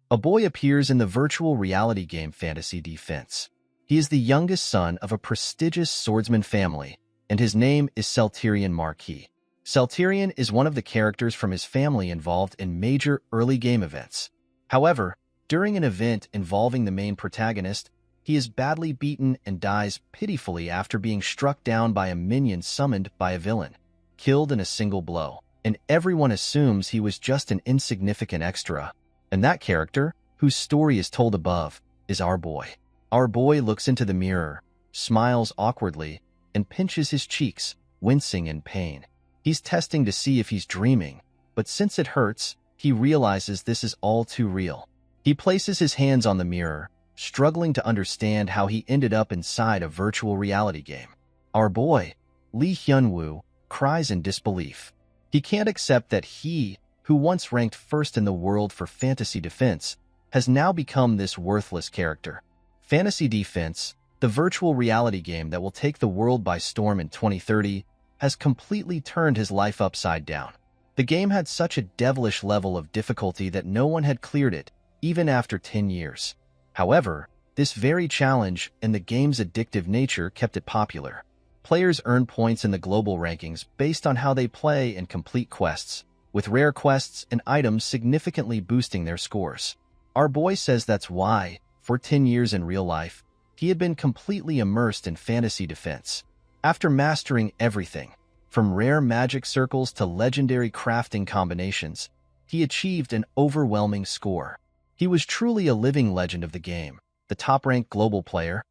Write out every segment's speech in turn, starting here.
A boy appears in the virtual reality game Fantasy Defense. He is the youngest son of a prestigious swordsman family, and his name is Celterion Marquis. Celterion is one of the characters from his family involved in major early game events. However, during an event involving the main protagonist, he is badly beaten and dies pitifully after being struck down by a minion summoned by a villain, killed in a single blow, and everyone assumes he was just an insignificant extra. And that character, whose story is told above, is our boy. Our boy looks into the mirror, smiles awkwardly, and pinches his cheeks, wincing in pain. He's testing to see if he's dreaming, but since it hurts, he realizes this is all too real. He places his hands on the mirror, struggling to understand how he ended up inside a virtual reality game. Our boy, Lee Hyun-woo, cries in disbelief. He can't accept that he, who once ranked first in the world for fantasy defense, has now become this worthless character. Fantasy Defense, the virtual reality game that will take the world by storm in 2030, has completely turned his life upside down. The game had such a devilish level of difficulty that no one had cleared it, even after 10 years. However, this very challenge and the game's addictive nature kept it popular. Players earn points in the global rankings based on how they play and complete quests, with rare quests and items significantly boosting their scores. Our boy says that's why, for 10 years in real life, he had been completely immersed in fantasy defense. After mastering everything, from rare magic circles to legendary crafting combinations, he achieved an overwhelming score. He was truly a living legend of the game, the top-ranked global player.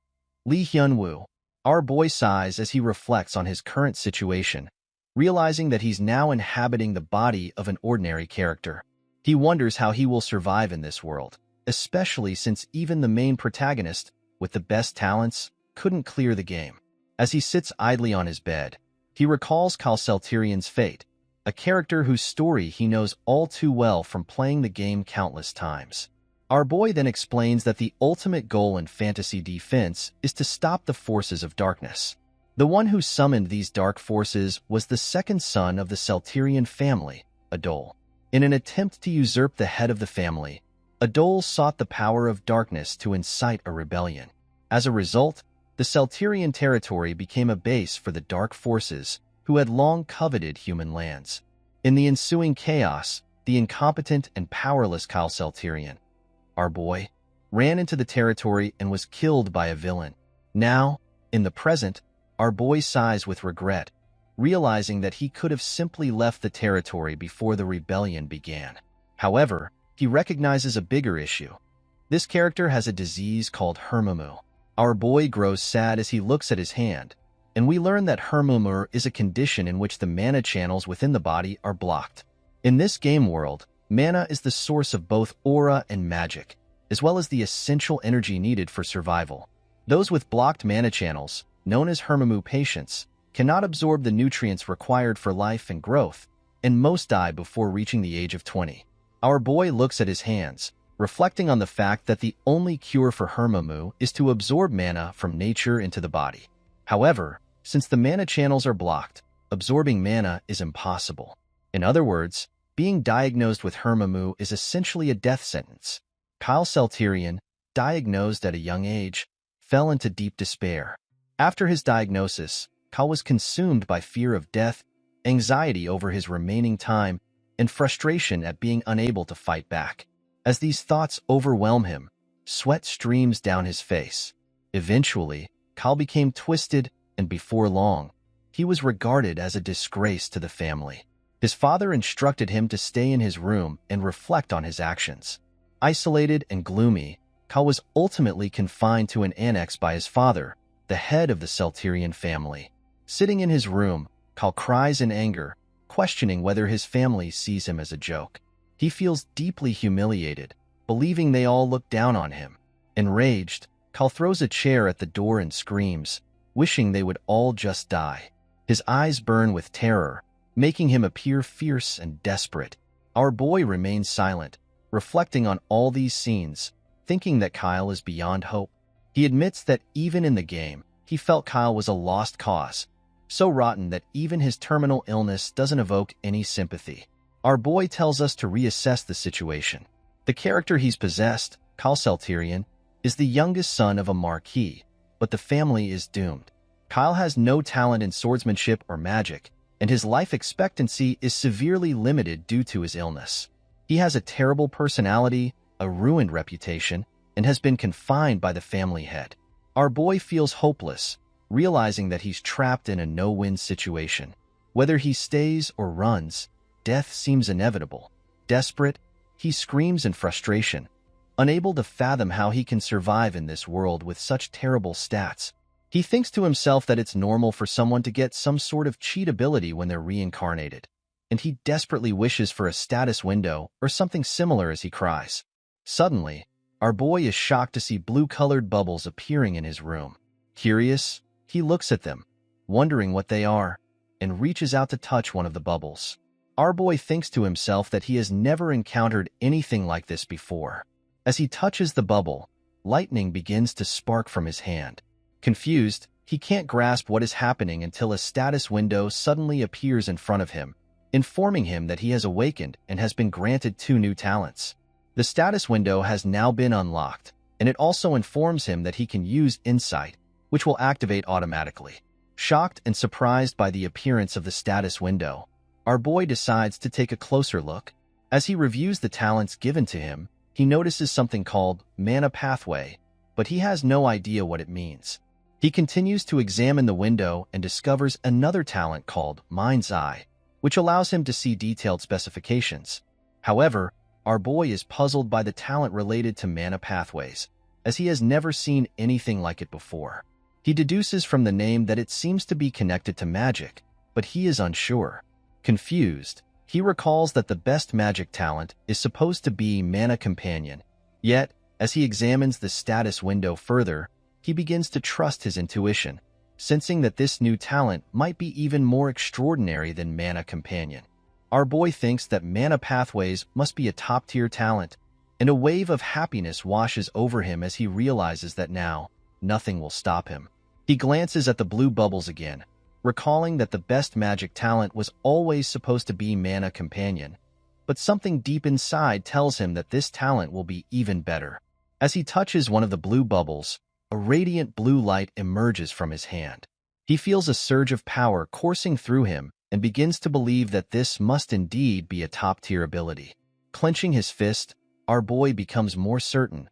Lee Hyun-woo, our boy sighs as he reflects on his current situation, realizing that he's now inhabiting the body of an ordinary character. He wonders how he will survive in this world, especially since even the main protagonist, with the best talents, couldn't clear the game. As he sits idly on his bed, he recalls Celterion's fate, a character whose story he knows all too well from playing the game countless times. Our boy then explains that the ultimate goal in fantasy defense is to stop the forces of darkness. The one who summoned these dark forces was the second son of the Celterion family, Adol. In an attempt to usurp the head of the family, Adol sought the power of darkness to incite a rebellion. As a result, the Celterion territory became a base for the dark forces who had long coveted human lands. In the ensuing chaos, the incompetent and powerless Celterion, our boy, ran into the territory and was killed by a villain. Now, in the present, our boy sighs with regret, realizing that he could have simply left the territory before the rebellion began. However, he recognizes a bigger issue. This character has a disease called Hermumu. Our boy grows sad as he looks at his hand, and we learn that Hermumu is a condition in which the mana channels within the body are blocked. In this game world, mana is the source of both aura and magic, as well as the essential energy needed for survival. Those with blocked mana channels, known as Hermumu patients, cannot absorb the nutrients required for life and growth, and most die before reaching the age of 20. Our boy looks at his hands, reflecting on the fact that the only cure for Hermumu is to absorb mana from nature into the body. However, since the mana channels are blocked, absorbing mana is impossible. In other words, being diagnosed with Hermumu is essentially a death sentence. Celterion, diagnosed at a young age, fell into deep despair. After his diagnosis, was consumed by fear of death, anxiety over his remaining time, and frustration at being unable to fight back. As these thoughts overwhelm him, sweat streams down his face. Eventually, became twisted, and before long, he was regarded as a disgrace to the family. His father instructed him to stay in his room and reflect on his actions. Isolated and gloomy, was ultimately confined to an annex by his father, the head of the Celterion family. Sitting in his room, cries in anger, questioning whether his family sees him as a joke. He feels deeply humiliated, believing they all look down on him. Enraged, throws a chair at the door and screams, wishing they would all just die. His eyes burn with terror, making him appear fierce and desperate. Our boy remains silent, reflecting on all these scenes, thinking that Kyle is beyond hope. He admits that even in the game, he felt Kyle was a lost cause, so rotten that even his terminal illness doesn't evoke any sympathy. Our boy tells us to reassess the situation. The character he's possessed, Kyle, is the youngest son of a marquis, but the family is doomed. Kyle has no talent in swordsmanship or magic, and his life expectancy is severely limited due to his illness. He has a terrible personality, a ruined reputation, and has been confined by the family head. Our boy feels hopeless, realizing that he's trapped in a no-win situation. Whether he stays or runs, death seems inevitable. Desperate, he screams in frustration, unable to fathom how he can survive in this world with such terrible stats. He thinks to himself that it's normal for someone to get some sort of cheat ability when they're reincarnated, and he desperately wishes for a status window or something similar as he cries. Suddenly, our boy is shocked to see blue-colored bubbles appearing in his room. Curious, he looks at them, wondering what they are, and reaches out to touch one of the bubbles. Our boy thinks to himself that he has never encountered anything like this before. As he touches the bubble, lightning begins to spark from his hand. Confused, he can't grasp what is happening until a status window suddenly appears in front of him, informing him that he has awakened and has been granted 2 new talents. The status window has now been unlocked, and it also informs him that he can use Insight, which will activate automatically. Shocked and surprised by the appearance of the status window, our boy decides to take a closer look. As he reviews the talents given to him, he notices something called Mana Pathway, but he has no idea what it means. He continues to examine the window and discovers another talent called Mind's Eye, which allows him to see detailed specifications. However, our boy is puzzled by the talent related to mana pathways, as he has never seen anything like it before. He deduces from the name that it seems to be connected to magic, but he is unsure. Confused, he recalls that the best magic talent is supposed to be Mana Companion. Yet, as he examines the status window further, he begins to trust his intuition, sensing that this new talent might be even more extraordinary than Mana Companion. Our boy thinks that Mana Pathways must be a top-tier talent, and a wave of happiness washes over him as he realizes that now, nothing will stop him. He glances at the blue bubbles again, recalling that the best magic talent was always supposed to be Mana Companion, but something deep inside tells him that this talent will be even better. As he touches one of the blue bubbles, a radiant blue light emerges from his hand. He feels a surge of power coursing through him and begins to believe that this must indeed be a top-tier ability. Clenching his fist, our boy becomes more certain.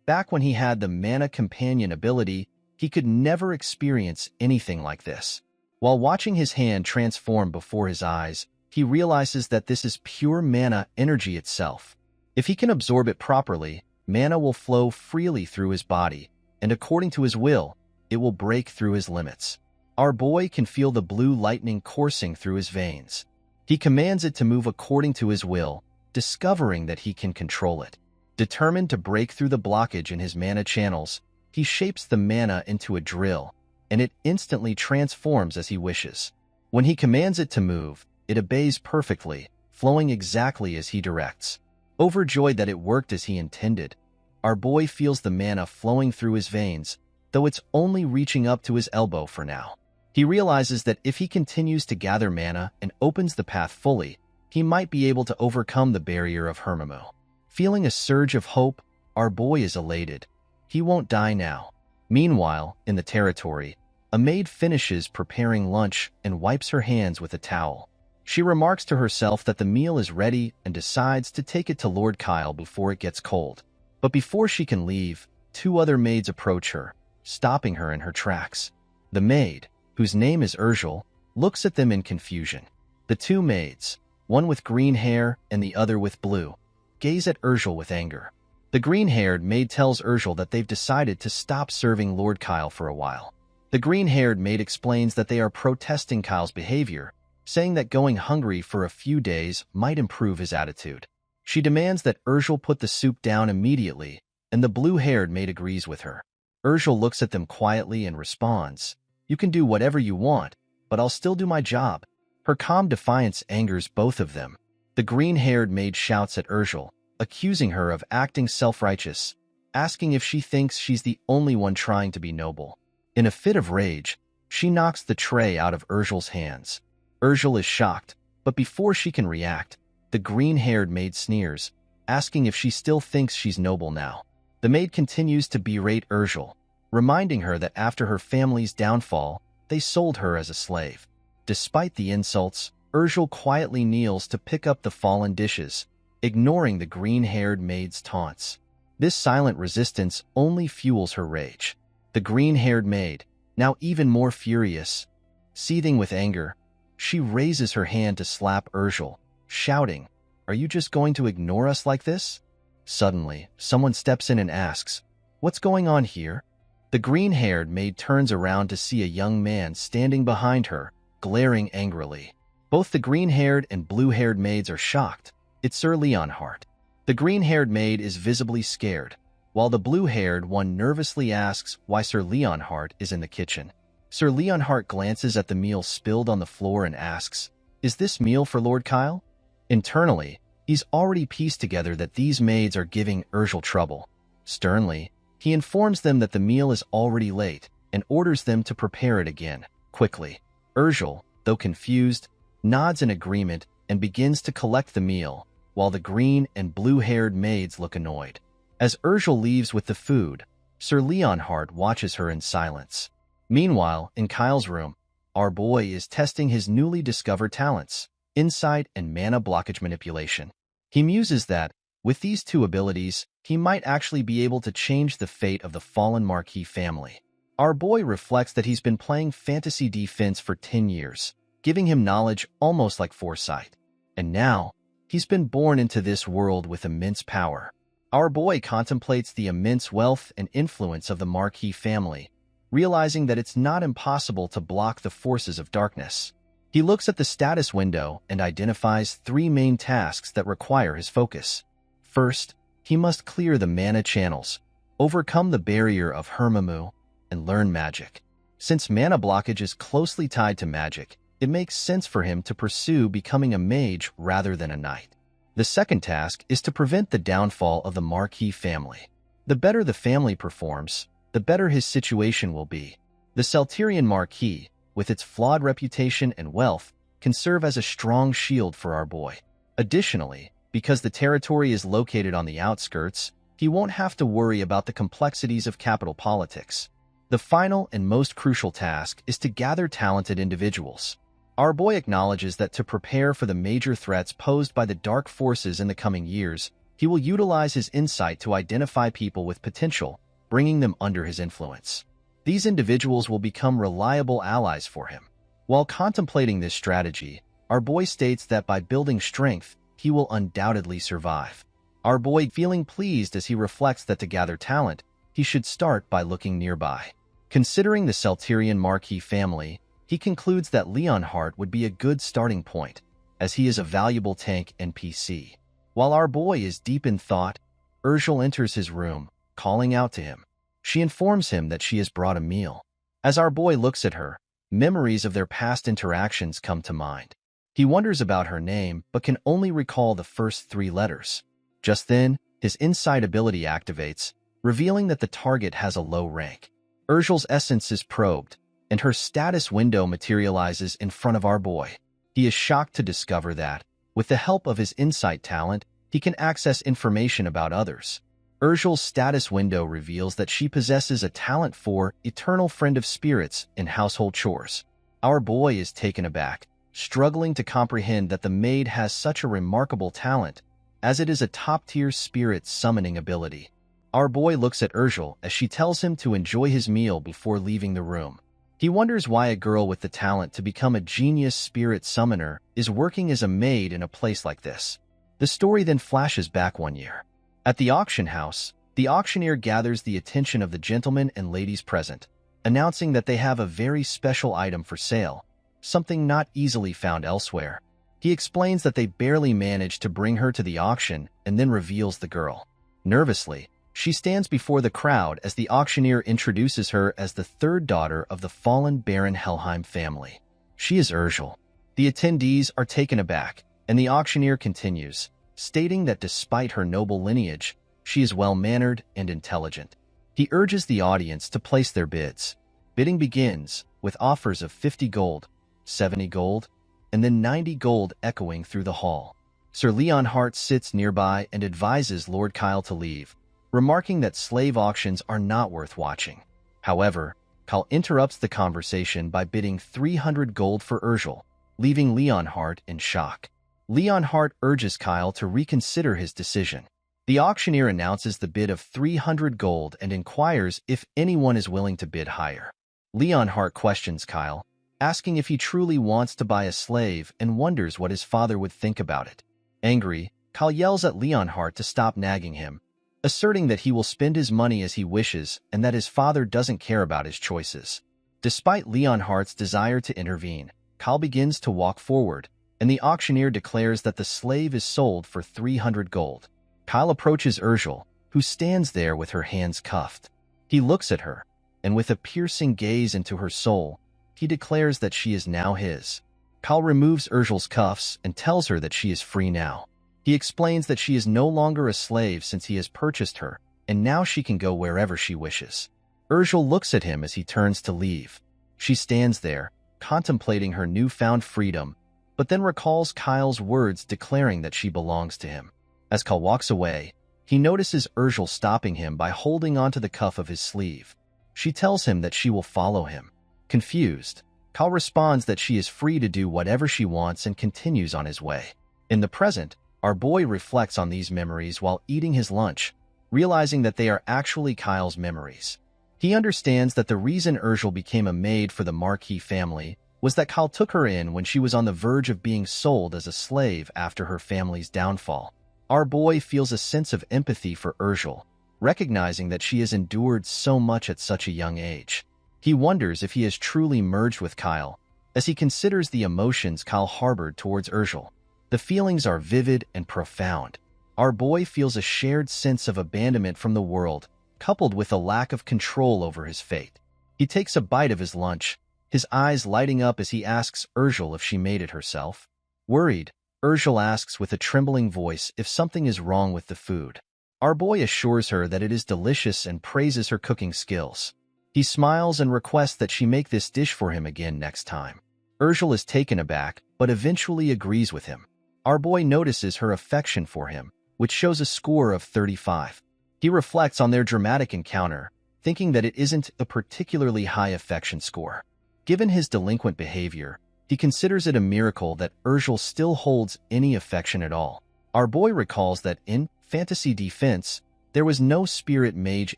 Back when he had the Mana Companion ability, he could never experience anything like this. While watching his hand transform before his eyes, he realizes that this is pure mana energy itself. If he can absorb it properly, mana will flow freely through his body, and according to his will, it will break through his limits. Our boy can feel the blue lightning coursing through his veins. He commands it to move according to his will, discovering that he can control it. Determined to break through the blockage in his mana channels, he shapes the mana into a drill, and it instantly transforms as he wishes. When he commands it to move, it obeys perfectly, flowing exactly as he directs. Overjoyed that it worked as he intended, our boy feels the mana flowing through his veins, though it's only reaching up to his elbow for now. He realizes that if he continues to gather mana and opens the path fully, he might be able to overcome the barrier of Hermimo. Feeling a surge of hope, our boy is elated. He won't die now. Meanwhile, in the territory, a maid finishes preparing lunch and wipes her hands with a towel. She remarks to herself that the meal is ready and decides to take it to Lord Kyle before it gets cold. But before she can leave, 2 other maids approach her, stopping her in her tracks. The maid, whose name is Urgel, looks at them in confusion. The 2 maids, one with green hair and the other with blue, gaze at Urgel with anger. The green-haired maid tells Urgel that they've decided to stop serving Lord Kyle for a while. The green-haired maid explains that they are protesting Kyle's behavior, saying that going hungry for a few days might improve his attitude. She demands that Urgel put the soup down immediately, and the blue-haired maid agrees with her. Urgel looks at them quietly and responds, "You can do whatever you want, but I'll still do my job." Her calm defiance angers both of them. The green-haired maid shouts at Urgel, accusing her of acting self-righteous, asking if she thinks she's the only one trying to be noble. In a fit of rage, she knocks the tray out of Urgel's hands. Urgel is shocked, but before she can react, the green-haired maid sneers, asking if she still thinks she's noble now. The maid continues to berate Urgel, reminding her that after her family's downfall, they sold her as a slave. Despite the insults, Urgel quietly kneels to pick up the fallen dishes, ignoring the green-haired maid's taunts. This silent resistance only fuels her rage. The green-haired maid, now even more furious, seething with anger, she raises her hand to slap Urgel, shouting, "Are you just going to ignore us like this?" Suddenly, someone steps in and asks, "What's going on here?" The green-haired maid turns around to see a young man standing behind her, glaring angrily. Both the green-haired and blue-haired maids are shocked. It's Sir Leonhardt. The green-haired maid is visibly scared, while the blue-haired one nervously asks why Sir Leonhardt is in the kitchen. Sir Leonhardt glances at the meal spilled on the floor and asks, "Is this meal for Lord Kyle?" Internally, he's already pieced together that these maids are giving Urgel trouble. Sternly, he informs them that the meal is already late and orders them to prepare it again, quickly. Urgel, though confused, nods in agreement and begins to collect the meal, while the green and blue-haired maids look annoyed. As Urgel leaves with the food, Sir Leonhardt watches her in silence. Meanwhile, in Kyle's room, our boy is testing his newly discovered talents, insight and mana blockage manipulation. He muses that, with these two abilities, he might actually be able to change the fate of the fallen Marquis family. Our boy reflects that he's been playing fantasy defense for 10 years, giving him knowledge almost like foresight. And now, he's been born into this world with immense power. Our boy contemplates the immense wealth and influence of the Marquis family, realizing that it's not impossible to block the forces of darkness. He looks at the status window and identifies 3 main tasks that require his focus. First, he must clear the mana channels, overcome the barrier of Hermamu, and learn magic. Since mana blockage is closely tied to magic, it makes sense for him to pursue becoming a mage rather than a knight. The second task is to prevent the downfall of the Marquis family. The better the family performs, the better his situation will be. The Celterian Marquis, with its flawed reputation and wealth, can serve as a strong shield for our boy. Additionally, because the territory is located on the outskirts, he won't have to worry about the complexities of capital politics. The final and most crucial task is to gather talented individuals. Our boy acknowledges that to prepare for the major threats posed by the dark forces in the coming years, he will utilize his insight to identify people with potential, bringing them under his influence. These individuals will become reliable allies for him. While contemplating this strategy, our boy states that by building strength, he will undoubtedly survive. Our boy feeling pleased as he reflects that to gather talent, he should start by looking nearby. Considering the Celterian Marquis family, he concludes that Leonhardt would be a good starting point, as he is a valuable tank NPC. While our boy is deep in thought, Urgel enters his room, calling out to him. She informs him that she has brought a meal. As our boy looks at her, memories of their past interactions come to mind. He wonders about her name, but can only recall the first 3 letters. Just then, his insight ability activates, revealing that the target has a low rank. Urgel's essence is probed, and her status window materializes in front of our boy. He is shocked to discover that, with the help of his insight talent, he can access information about others. Urgel's status window reveals that she possesses a talent for Eternal Friend of Spirits in household chores. Our boy is taken aback, struggling to comprehend that the maid has such a remarkable talent, as it is a top-tier spirit summoning ability. Our boy looks at Urgel as she tells him to enjoy his meal before leaving the room. He wonders why a girl with the talent to become a genius spirit summoner is working as a maid in a place like this. The story then flashes back 1 year. At the auction house, the auctioneer gathers the attention of the gentlemen and ladies present, announcing that they have a very special item for sale, something not easily found elsewhere. He explains that they barely managed to bring her to the auction and then reveals the girl. Nervously, she stands before the crowd as the auctioneer introduces her as the 3rd daughter of the fallen Baron Helheim family. She is Urgel. The attendees are taken aback, and the auctioneer continues, stating that despite her noble lineage, she is well-mannered and intelligent. He urges the audience to place their bids. Bidding begins, with offers of 50 gold, 70 gold, and then 90 gold echoing through the hall. Sir Leonhardt sits nearby and advises Lord Kyle to leave, remarking that slave auctions are not worth watching. However, Kyle interrupts the conversation by bidding 300 gold for Urgel, leaving Leonhardt in shock. Leonhardt urges Kyle to reconsider his decision. The auctioneer announces the bid of 300 gold and inquires if anyone is willing to bid higher. Leonhardt questions Kyle, asking if he truly wants to buy a slave and wonders what his father would think about it. Angry, Kyle yells at Leonhardt to stop nagging him, asserting that he will spend his money as he wishes and that his father doesn't care about his choices. Despite Leonhardt's desire to intervene, Kyle begins to walk forward, and the auctioneer declares that the slave is sold for 300 gold. Kyle approaches Urgel, who stands there with her hands cuffed. He looks at her, and with a piercing gaze into her soul, he declares that she is now his. Kyle removes Urgel's cuffs and tells her that she is free now. He explains that she is no longer a slave since he has purchased her, and now she can go wherever she wishes. Urgel looks at him as he turns to leave. She stands there, contemplating her newfound freedom, but then recalls Kyle's words declaring that she belongs to him. As Kyle walks away, he notices Urgel stopping him by holding onto the cuff of his sleeve. She tells him that she will follow him. Confused, Kyle responds that she is free to do whatever she wants and continues on his way. In the present, our boy reflects on these memories while eating his lunch, realizing that they are actually Kyle's memories. He understands that the reason Urgel became a maid for the Marquis family was that Kyle took her in when she was on the verge of being sold as a slave after her family's downfall. Our boy feels a sense of empathy for Urgel, recognizing that she has endured so much at such a young age. He wonders if he has truly merged with Kyle, as he considers the emotions Kyle harbored towards Urgel. The feelings are vivid and profound. Our boy feels a shared sense of abandonment from the world, coupled with a lack of control over his fate. He takes a bite of his lunch, his eyes lighting up as he asks Urgel if she made it herself. Worried, Urgel asks with a trembling voice if something is wrong with the food. Our boy assures her that it is delicious and praises her cooking skills. He smiles and requests that she make this dish for him again next time. Urgel is taken aback, but eventually agrees with him. Our boy notices her affection for him, which shows a score of 35. He reflects on their dramatic encounter, thinking that it isn't a particularly high affection score. Given his delinquent behavior, he considers it a miracle that Urgel still holds any affection at all. Our boy recalls that in Fantasy Defense, there was no spirit mage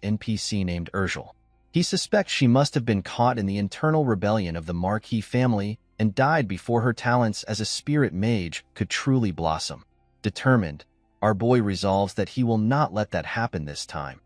NPC named Urgel. He suspects she must have been caught in the internal rebellion of the Marquis family and died before her talents as a spirit mage could truly blossom. Determined, our boy resolves that he will not let that happen this time.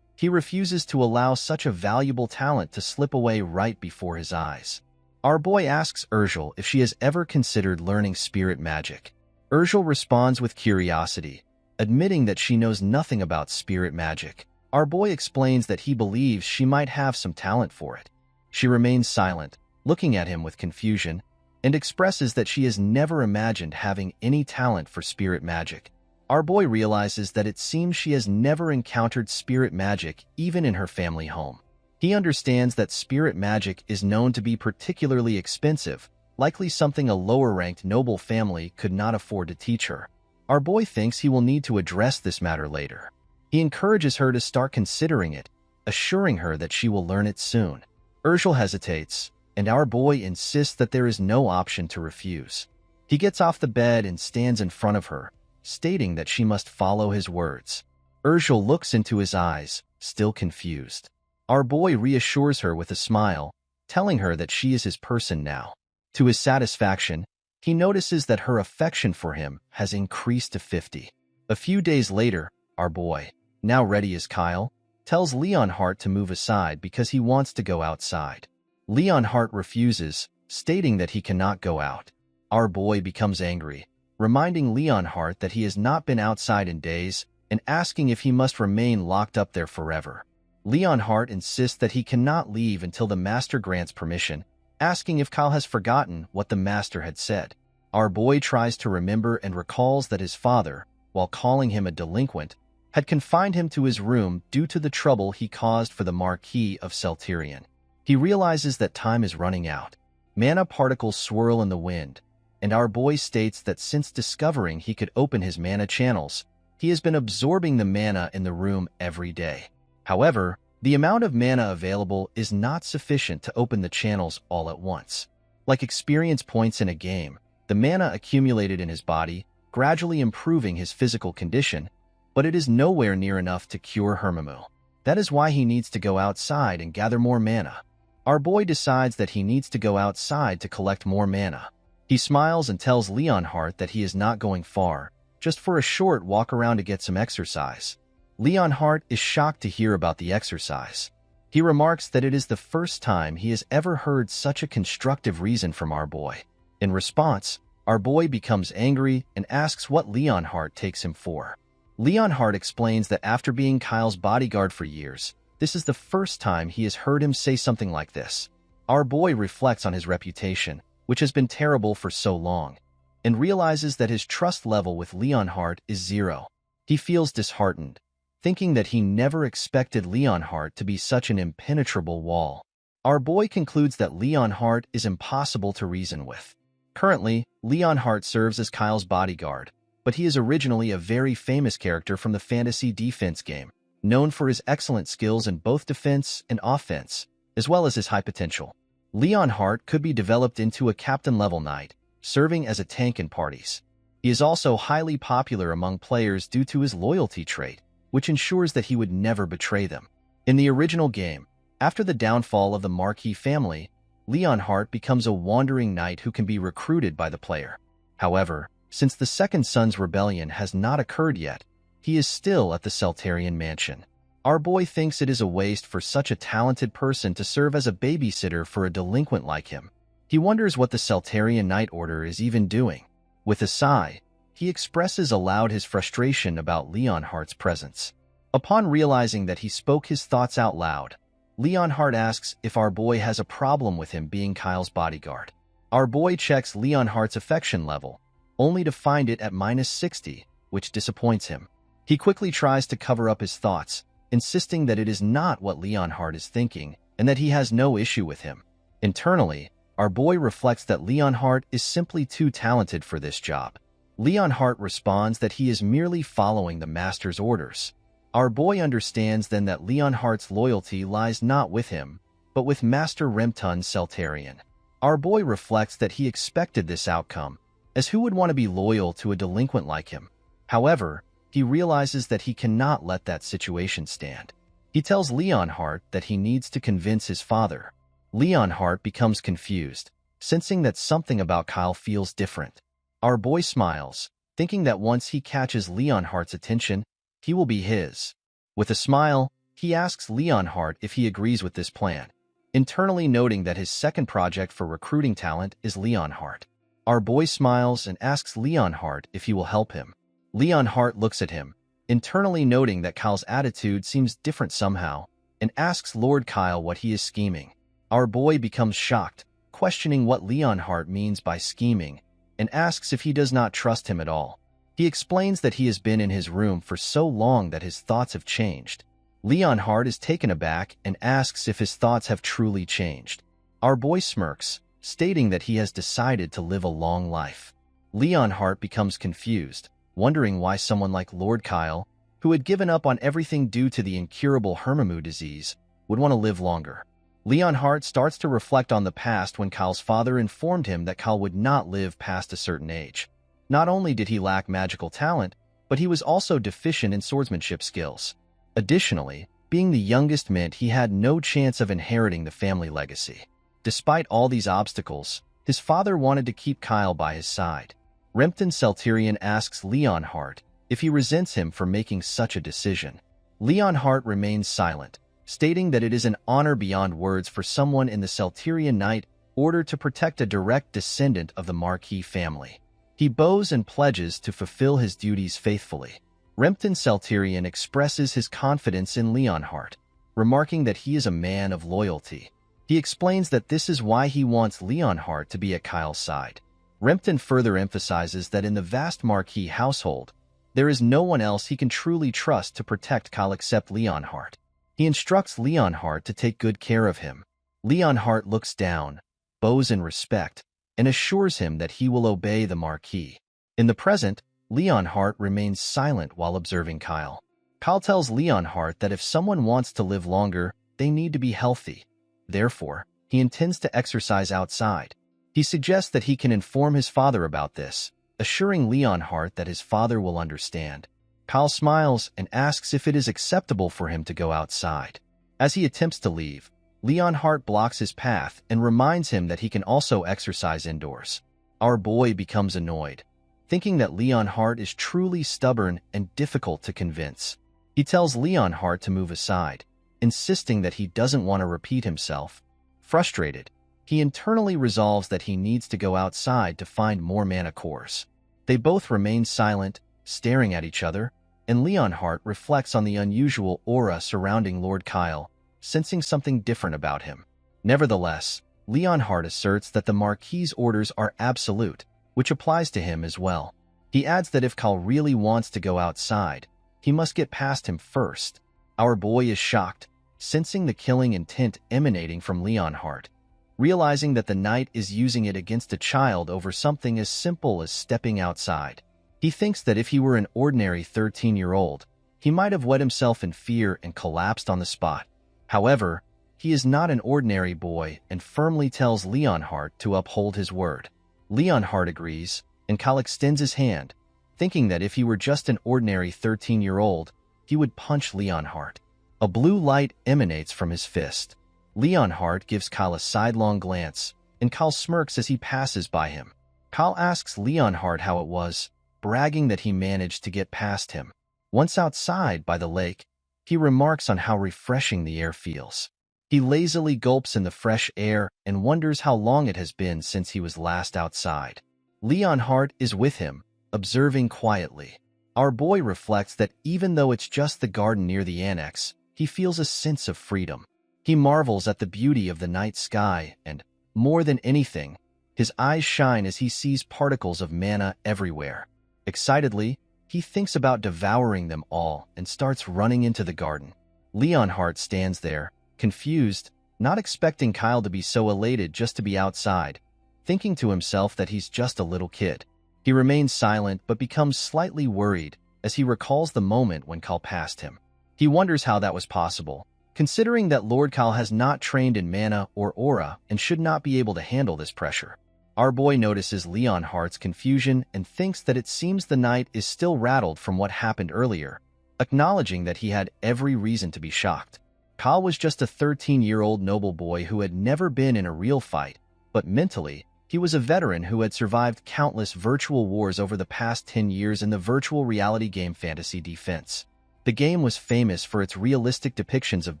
He refuses to allow such a valuable talent to slip away right before his eyes. Our boy asks Urgel if she has ever considered learning spirit magic. Urgel responds with curiosity, admitting that she knows nothing about spirit magic. Our boy explains that he believes she might have some talent for it. She remains silent, looking at him with confusion, and expresses that she has never imagined having any talent for spirit magic. Our boy realizes that it seems she has never encountered spirit magic even in her family home. He understands that spirit magic is known to be particularly expensive, likely something a lower-ranked noble family could not afford to teach her. Our boy thinks he will need to address this matter later. He encourages her to start considering it, assuring her that she will learn it soon. Urgel hesitates, and our boy insists that there is no option to refuse. He gets off the bed and stands in front of her, stating that she must follow his words. Urgel looks into his eyes, still confused. Our boy reassures her with a smile, telling her that she is his person now. To his satisfaction, he notices that her affection for him has increased to 50. A few days later, our boy, now ready as Kyle, tells Leonhardt to move aside because he wants to go outside. Leonhardt refuses, stating that he cannot go out. Our boy becomes angry, reminding Leonhardt that he has not been outside in days and asking if he must remain locked up there forever. Leonhardt insists that he cannot leave until the master grants permission, asking if Kyle has forgotten what the master had said. Our boy tries to remember and recalls that his father, while calling him a delinquent, had confined him to his room due to the trouble he caused for the Marquis of Celterion. He realizes that time is running out. Mana particles swirl in the wind, and our boy states that since discovering he could open his mana channels, he has been absorbing the mana in the room every day. However, the amount of mana available is not sufficient to open the channels all at once. Like experience points in a game, the mana accumulated in his body, gradually improving his physical condition, but it is nowhere near enough to cure Hermimu. That is why he needs to go outside and gather more mana. Our boy decides that he needs to go outside to collect more mana. He smiles and tells Leonhardt that he is not going far, just for a short walk around to get some exercise. Leonhardt is shocked to hear about the exercise. He remarks that it is the first time he has ever heard such a constructive reason from our boy. In response, our boy becomes angry and asks what Leonhardt takes him for. Leonhardt explains that after being Kyle's bodyguard for years, this is the first time he has heard him say something like this. Our boy reflects on his reputation, which has been terrible for so long, and realizes that his trust level with Leonhardt is 0. He feels disheartened, thinking that he never expected Leonhardt to be such an impenetrable wall. Our boy concludes that Leonhardt is impossible to reason with. Currently, Leonhardt serves as Kyle's bodyguard, but he is originally a very famous character from the fantasy defense game, known for his excellent skills in both defense and offense, as well as his high potential. Leonhardt could be developed into a captain-level knight, serving as a tank in parties. He is also highly popular among players due to his loyalty trait, which ensures that he would never betray them. In the original game, after the downfall of the Marquis family, Leonhardt becomes a wandering knight who can be recruited by the player. However, since the Second Son's rebellion has not occurred yet, he is still at the Seltarian mansion. Our boy thinks it is a waste for such a talented person to serve as a babysitter for a delinquent like him. He wonders what the Seltarian Knight Order is even doing. With a sigh, he expresses aloud his frustration about Leonhardt's presence. Upon realizing that he spoke his thoughts out loud, Leonhardt asks if our boy has a problem with him being Kyle's bodyguard. Our boy checks Leonhardt's affection level, only to find it at -60, which disappoints him. He quickly tries to cover up his thoughts, insisting that it is not what Leonhardt is thinking and that he has no issue with him. Internally, our boy reflects that Leonhardt is simply too talented for this job. Leonhardt responds that he is merely following the master's orders. Our boy understands then that Leonhardt's loyalty lies not with him, but with Master Remtun Seltarian. Our boy reflects that he expected this outcome, as who would want to be loyal to a delinquent like him? However, he realizes that he cannot let that situation stand. He tells Leonhardt that he needs to convince his father. Leonhardt becomes confused, sensing that something about Kyle feels different. Our boy smiles, thinking that once he catches Leonhardt's attention, he will be his. With a smile, he asks Leonhardt if he agrees with this plan, internally noting that his second project for recruiting talent is Leonhardt. Our boy smiles and asks Leonhardt if he will help him. Leonhardt looks at him, internally noting that Kyle's attitude seems different somehow, and asks Lord Kyle what he is scheming. Our boy becomes shocked, questioning what Leonhardt means by scheming, and asks if he does not trust him at all. He explains that he has been in his room for so long that his thoughts have changed. Leonhardt is taken aback and asks if his thoughts have truly changed. Our boy smirks, stating that he has decided to live a long life. Leonhardt becomes confused, wondering why someone like Lord Kyle, who had given up on everything due to the incurable Hermimu disease, would want to live longer. Leonhardt starts to reflect on the past when Kyle's father informed him that Kyle would not live past a certain age. Not only did he lack magical talent, but he was also deficient in swordsmanship skills. Additionally, being the youngest meant he had no chance of inheriting the family legacy. Despite all these obstacles, his father wanted to keep Kyle by his side. Remtun Seltarian asks Leonhardt if he resents him for making such a decision. Leonhardt remains silent, stating that it is an honor beyond words for someone in the Seltarian Knight Order to protect a direct descendant of the Marquis family. He bows and pledges to fulfill his duties faithfully. Remtun Seltarian expresses his confidence in Leonhardt, remarking that he is a man of loyalty. He explains that this is why he wants Leonhardt to be at Kyle's side. Remtun further emphasizes that in the vast Marquis household, there is no one else he can truly trust to protect Kyle except Leonhardt. He instructs Leonhardt to take good care of him. Leonhardt looks down, bows in respect, and assures him that he will obey the Marquis. In the present, Leonhardt remains silent while observing Kyle. Kyle tells Leonhardt that if someone wants to live longer, they need to be healthy. Therefore, he intends to exercise outside. He suggests that he can inform his father about this, assuring Leonhardt that his father will understand. Kyle smiles and asks if it is acceptable for him to go outside. As he attempts to leave, Leonhardt blocks his path and reminds him that he can also exercise indoors. Our boy becomes annoyed, thinking that Leonhardt is truly stubborn and difficult to convince. He tells Leonhardt to move aside, insisting that he doesn't want to repeat himself. Frustrated, he internally resolves that he needs to go outside to find more mana cores. They both remain silent, staring at each other, and Leonhardt reflects on the unusual aura surrounding Lord Kyle, sensing something different about him. Nevertheless, Leonhardt asserts that the Marquis's orders are absolute, which applies to him as well. He adds that if Kyle really wants to go outside, he must get past him first. Our boy is shocked, sensing the killing intent emanating from Leonhardt. Realizing that the knight is using it against a child over something as simple as stepping outside. He thinks that if he were an ordinary 13-year-old, he might have wet himself in fear and collapsed on the spot. However, he is not an ordinary boy and firmly tells Leonhardt to uphold his word. Leonhardt agrees, and Kyle extends his hand, thinking that if he were just an ordinary 13-year-old, he would punch Leonhardt. A blue light emanates from his fist. Leonhardt gives Kyle a sidelong glance, and Kyle smirks as he passes by him. Kyle asks Leonhardt how it was, bragging that he managed to get past him. Once outside by the lake, he remarks on how refreshing the air feels. He lazily gulps in the fresh air and wonders how long it has been since he was last outside. Leonhardt is with him, observing quietly. Our boy reflects that even though it's just the garden near the annex, he feels a sense of freedom. He marvels at the beauty of the night sky and, more than anything, his eyes shine as he sees particles of mana everywhere. Excitedly, he thinks about devouring them all and starts running into the garden. Leonhardt stands there, confused, not expecting Kyle to be so elated just to be outside, thinking to himself that he's just a little kid. He remains silent but becomes slightly worried as he recalls the moment when Kyle passed him. He wonders how that was possible, considering that Lord Kyle has not trained in mana or aura and should not be able to handle this pressure. Our boy notices Leonhardt's confusion and thinks that it seems the knight is still rattled from what happened earlier, acknowledging that he had every reason to be shocked. Kyle was just a 13-year-old noble boy who had never been in a real fight, but mentally, he was a veteran who had survived countless virtual wars over the past 10 years in the virtual reality game Fantasy Defense. The game was famous for its realistic depictions of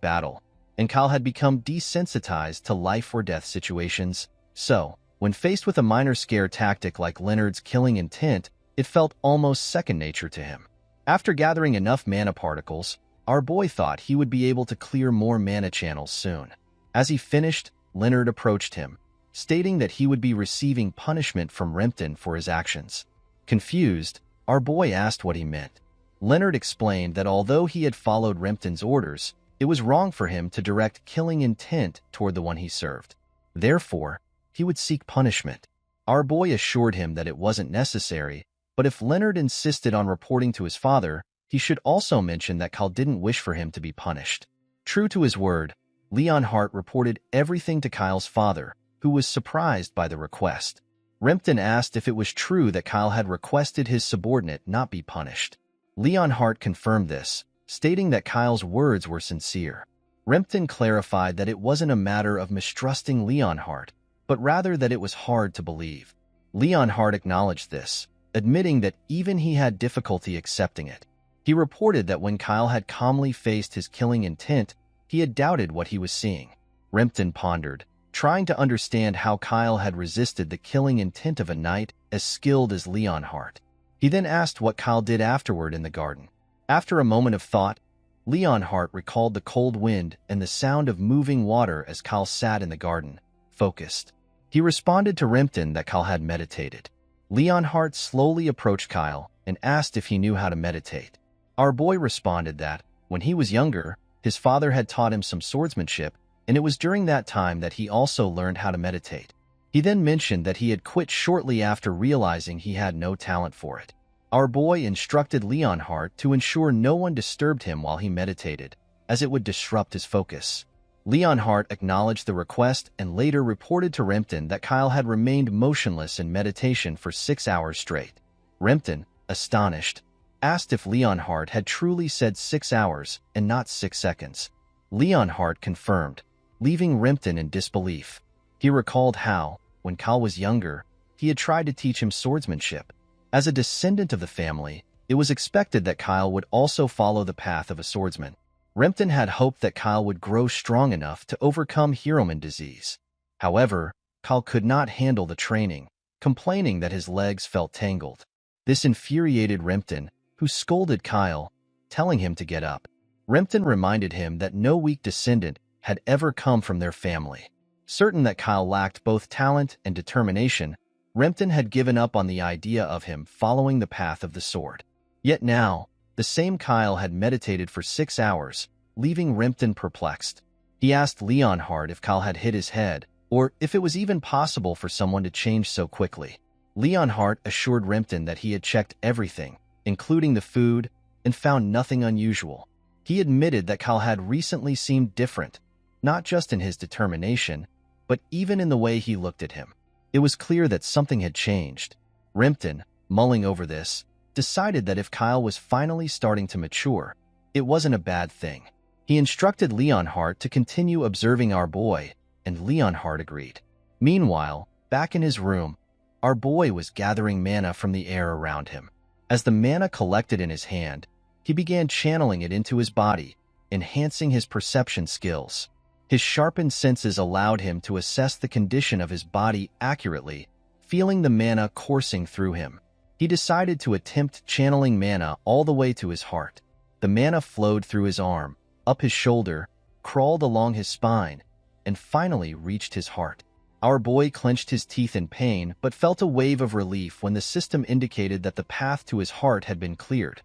battle, and Kyle had become desensitized to life-or-death situations. So, when faced with a minor scare tactic like Leonard's killing intent, it felt almost second nature to him. After gathering enough mana particles, our boy thought he would be able to clear more mana channels soon. As he finished, Leonard approached him, stating that he would be receiving punishment from Rempton for his actions. Confused, our boy asked what he meant. Leonard explained that although he had followed Rempton's orders, it was wrong for him to direct killing intent toward the one he served. Therefore, he would seek punishment. Our boy assured him that it wasn't necessary, but if Leonard insisted on reporting to his father, he should also mention that Kyle didn't wish for him to be punished. True to his word, Leonhardt reported everything to Kyle's father, who was surprised by the request. Rempton asked if it was true that Kyle had requested his subordinate not be punished. Leonhardt confirmed this, stating that Kyle's words were sincere. Rempton clarified that it wasn't a matter of mistrusting Leonhardt, but rather that it was hard to believe. Leonhardt acknowledged this, admitting that even he had difficulty accepting it. He reported that when Kyle had calmly faced his killing intent, he had doubted what he was seeing. Rempton pondered, trying to understand how Kyle had resisted the killing intent of a knight as skilled as Leonhardt. He then asked what Kyle did afterward in the garden. After a moment of thought, Leonhardt recalled the cold wind and the sound of moving water as Kyle sat in the garden, focused. He responded to Rempton that Kyle had meditated. Leonhardt slowly approached Kyle and asked if he knew how to meditate. Our boy responded that, when he was younger, his father had taught him some swordsmanship, and it was during that time that he also learned how to meditate. He then mentioned that he had quit shortly after realizing he had no talent for it. Our boy instructed Leonhardt to ensure no one disturbed him while he meditated, as it would disrupt his focus. Leonhardt acknowledged the request and later reported to Rempton that Kyle had remained motionless in meditation for 6 hours straight. Rempton, astonished, asked if Leonhardt had truly said 6 hours and not 6 seconds. Leonhardt confirmed, leaving Rempton in disbelief. He recalled how, when Kyle was younger, he had tried to teach him swordsmanship. As a descendant of the family, it was expected that Kyle would also follow the path of a swordsman. Rempton had hoped that Kyle would grow strong enough to overcome Heroman disease. However, Kyle could not handle the training, complaining that his legs felt tangled. This infuriated Rempton, who scolded Kyle, telling him to get up. Rempton reminded him that no weak descendant had ever come from their family. Certain that Kyle lacked both talent and determination, Rempton had given up on the idea of him following the path of the sword. Yet now, the same Kyle had meditated for 6 hours, leaving Rempton perplexed. He asked Leonhardt if Kyle had hit his head, or if it was even possible for someone to change so quickly. Leonhardt assured Rempton that he had checked everything, including the food, and found nothing unusual. He admitted that Kyle had recently seemed different, not just in his determination, but even in the way he looked at him. It was clear that something had changed. Rempton, mulling over this, decided that if Kyle was finally starting to mature, it wasn't a bad thing. He instructed Leonhardt to continue observing our boy, and Leonhardt agreed. Meanwhile, back in his room, our boy was gathering mana from the air around him. As the mana collected in his hand, he began channeling it into his body, enhancing his perception skills. His sharpened senses allowed him to assess the condition of his body accurately, feeling the mana coursing through him. He decided to attempt channeling mana all the way to his heart. The mana flowed through his arm, up his shoulder, crawled along his spine, and finally reached his heart. Our boy clenched his teeth in pain but felt a wave of relief when the system indicated that the path to his heart had been cleared.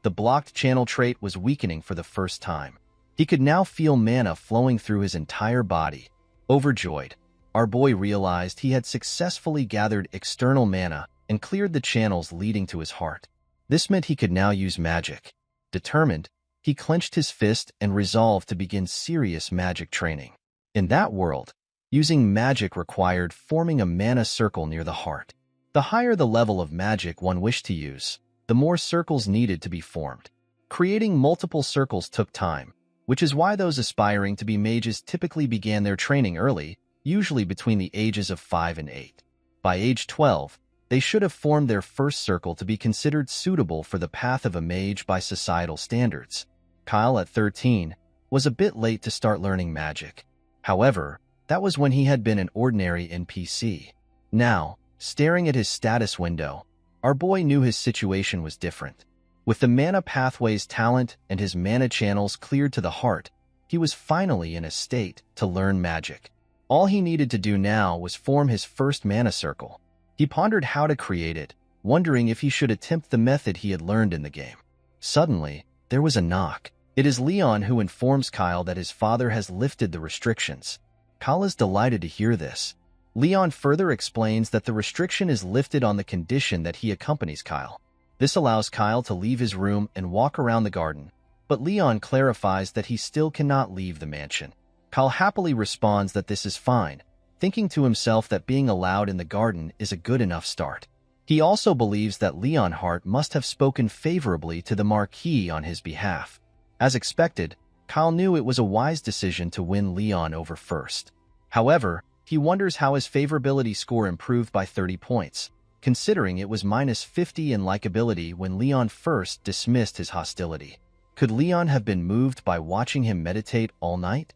The blocked channel trait was weakening for the first time. He could now feel mana flowing through his entire body. Overjoyed, our boy realized he had successfully gathered external mana and cleared the channels leading to his heart. This meant he could now use magic. Determined, he clenched his fist and resolved to begin serious magic training. In that world, using magic required forming a mana circle near the heart. The higher the level of magic one wished to use, the more circles needed to be formed. Creating multiple circles took time, which is why those aspiring to be mages typically began their training early, usually between the ages of 5 and 8. By age 12, they should have formed their first circle to be considered suitable for the path of a mage by societal standards. Kyle, at 13, was a bit late to start learning magic. However, that was when he had been an ordinary NPC. Now, staring at his status window, our boy knew his situation was different. With the mana pathways talent and his mana channels cleared to the heart, he was finally in a state to learn magic. All he needed to do now was form his first mana circle. He pondered how to create it, wondering if he should attempt the method he had learned in the game. Suddenly, there was a knock. It is Leon who informs Kyle that his father has lifted the restrictions. Kyle is delighted to hear this. Leon further explains that the restriction is lifted on the condition that he accompanies Kyle. This allows Kyle to leave his room and walk around the garden, but Leon clarifies that he still cannot leave the mansion. Kyle happily responds that this is fine, thinking to himself that being allowed in the garden is a good enough start. He also believes that Leonhardt must have spoken favorably to the Marquis on his behalf. As expected, Kyle knew it was a wise decision to win Leon over first. However, he wonders how his favorability score improved by 30 points, considering it was -50 in likability when Leon first dismissed his hostility. Could Leon have been moved by watching him meditate all night?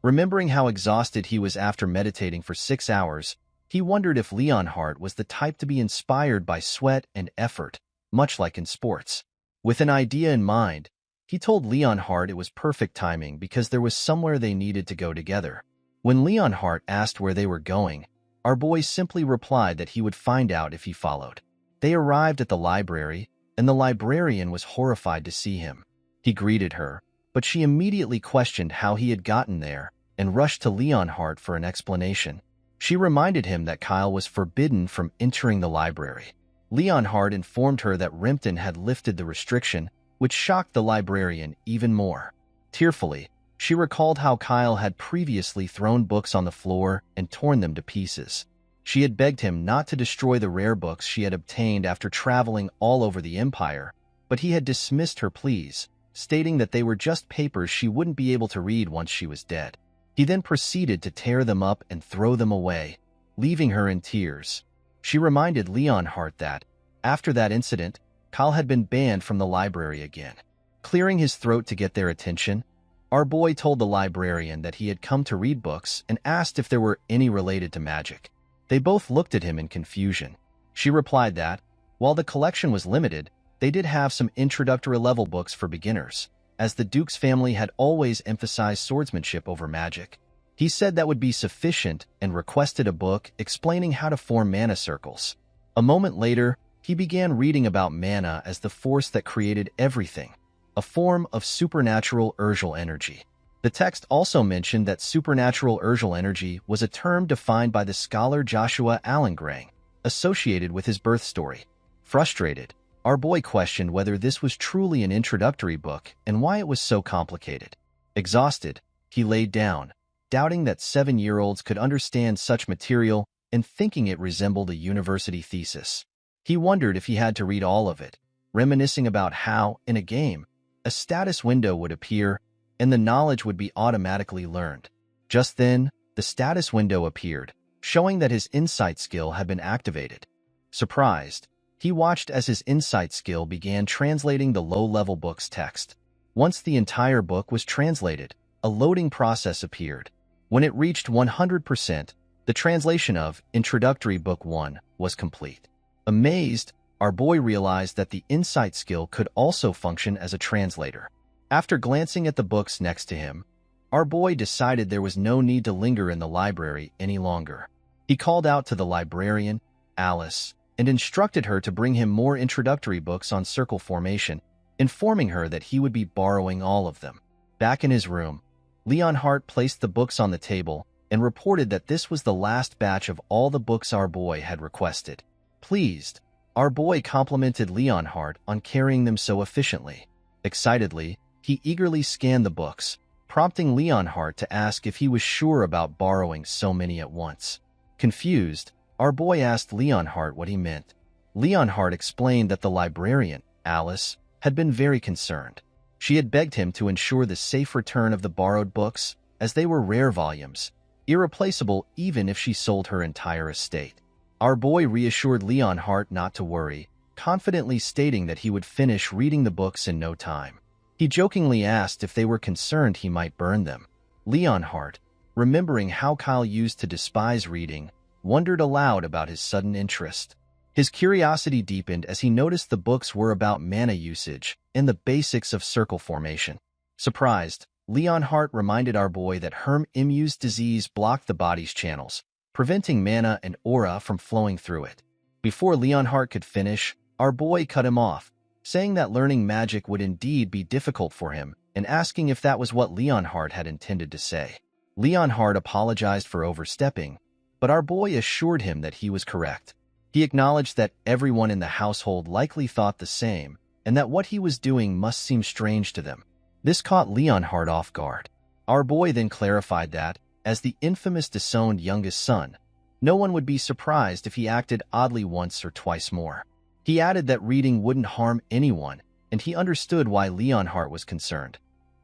Remembering how exhausted he was after meditating for 6 hours, he wondered if Leonhardt was the type to be inspired by sweat and effort, much like in sports. With an idea in mind, he told Leonhardt it was perfect timing because there was somewhere they needed to go together. When Leonhardt asked where they were going, our boy simply replied that he would find out if he followed. They arrived at the library, and the librarian was horrified to see him. He greeted her, but she immediately questioned how he had gotten there and rushed to Leonhardt for an explanation. She reminded him that Kyle was forbidden from entering the library. Leonhardt informed her that Rimpton had lifted the restriction, which shocked the librarian even more. Tearfully, she recalled how Kyle had previously thrown books on the floor and torn them to pieces. She had begged him not to destroy the rare books she had obtained after traveling all over the Empire, but he had dismissed her pleas, stating that they were just papers she wouldn't be able to read once she was dead. He then proceeded to tear them up and throw them away, leaving her in tears. She reminded Leonhardt that, after that incident, Kyle had been banned from the library again. Clearing his throat to get their attention, our boy told the librarian that he had come to read books and asked if there were any related to magic. They both looked at him in confusion. She replied that, while the collection was limited, they did have some introductory level books for beginners, as the Duke's family had always emphasized swordsmanship over magic. He said that would be sufficient and requested a book explaining how to form mana circles. A moment later, he began reading about mana as the force that created everything, a form of supernatural urgal energy. The text also mentioned that supernatural urgal energy was a term defined by the scholar Joshua Allengrang, associated with his birth story. Frustrated, our boy questioned whether this was truly an introductory book and why it was so complicated. Exhausted, he laid down, doubting that 7-year-olds could understand such material and thinking it resembled a university thesis. He wondered if he had to read all of it, reminiscing about how, in a game, a status window would appear and the knowledge would be automatically learned. Just then, the status window appeared, showing that his insight skill had been activated. Surprised, he watched as his insight skill began translating the low-level book's text. Once the entire book was translated, a loading process appeared. When it reached 100%, the translation of Introductory Book 1 was complete. Amazed, our boy realized that the insight skill could also function as a translator. After glancing at the books next to him, our boy decided there was no need to linger in the library any longer. He called out to the librarian, Alice, and instructed her to bring him more introductory books on circle formation, informing her that he would be borrowing all of them. Back in his room, Leonhardt placed the books on the table and reported that this was the last batch of all the books our boy had requested. Pleased, our boy complimented Leonhardt on carrying them so efficiently. Excitedly, he eagerly scanned the books, prompting Leonhardt to ask if he was sure about borrowing so many at once. Confused, our boy asked Leonhardt what he meant. Leonhardt explained that the librarian, Alice, had been very concerned. She had begged him to ensure the safe return of the borrowed books, as they were rare volumes, irreplaceable even if she sold her entire estate. Our boy reassured Leonhardt not to worry, confidently stating that he would finish reading the books in no time. He jokingly asked if they were concerned he might burn them. Leonhardt, remembering how Kyle used to despise reading, wondered aloud about his sudden interest. His curiosity deepened as he noticed the books were about mana usage and the basics of circle formation. Surprised, Leonhardt reminded our boy that Herm-Imu's disease blocked the body's channels, preventing mana and aura from flowing through it. Before Leonhardt could finish, our boy cut him off, saying that learning magic would indeed be difficult for him and asking if that was what Leonhardt had intended to say. Leonhardt apologized for overstepping, but our boy assured him that he was correct. He acknowledged that everyone in the household likely thought the same and that what he was doing must seem strange to them. This caught Leonhardt off guard. Our boy then clarified that, as the infamous disowned youngest son, no one would be surprised if he acted oddly once or twice more. He added that reading wouldn't harm anyone, and he understood why Leonhardt was concerned,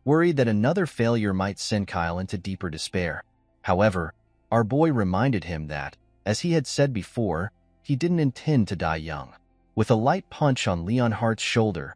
worried that another failure might send Kyle into deeper despair. However, our boy reminded him that, as he had said before, he didn't intend to die young. With a light punch on Leonhardt's shoulder,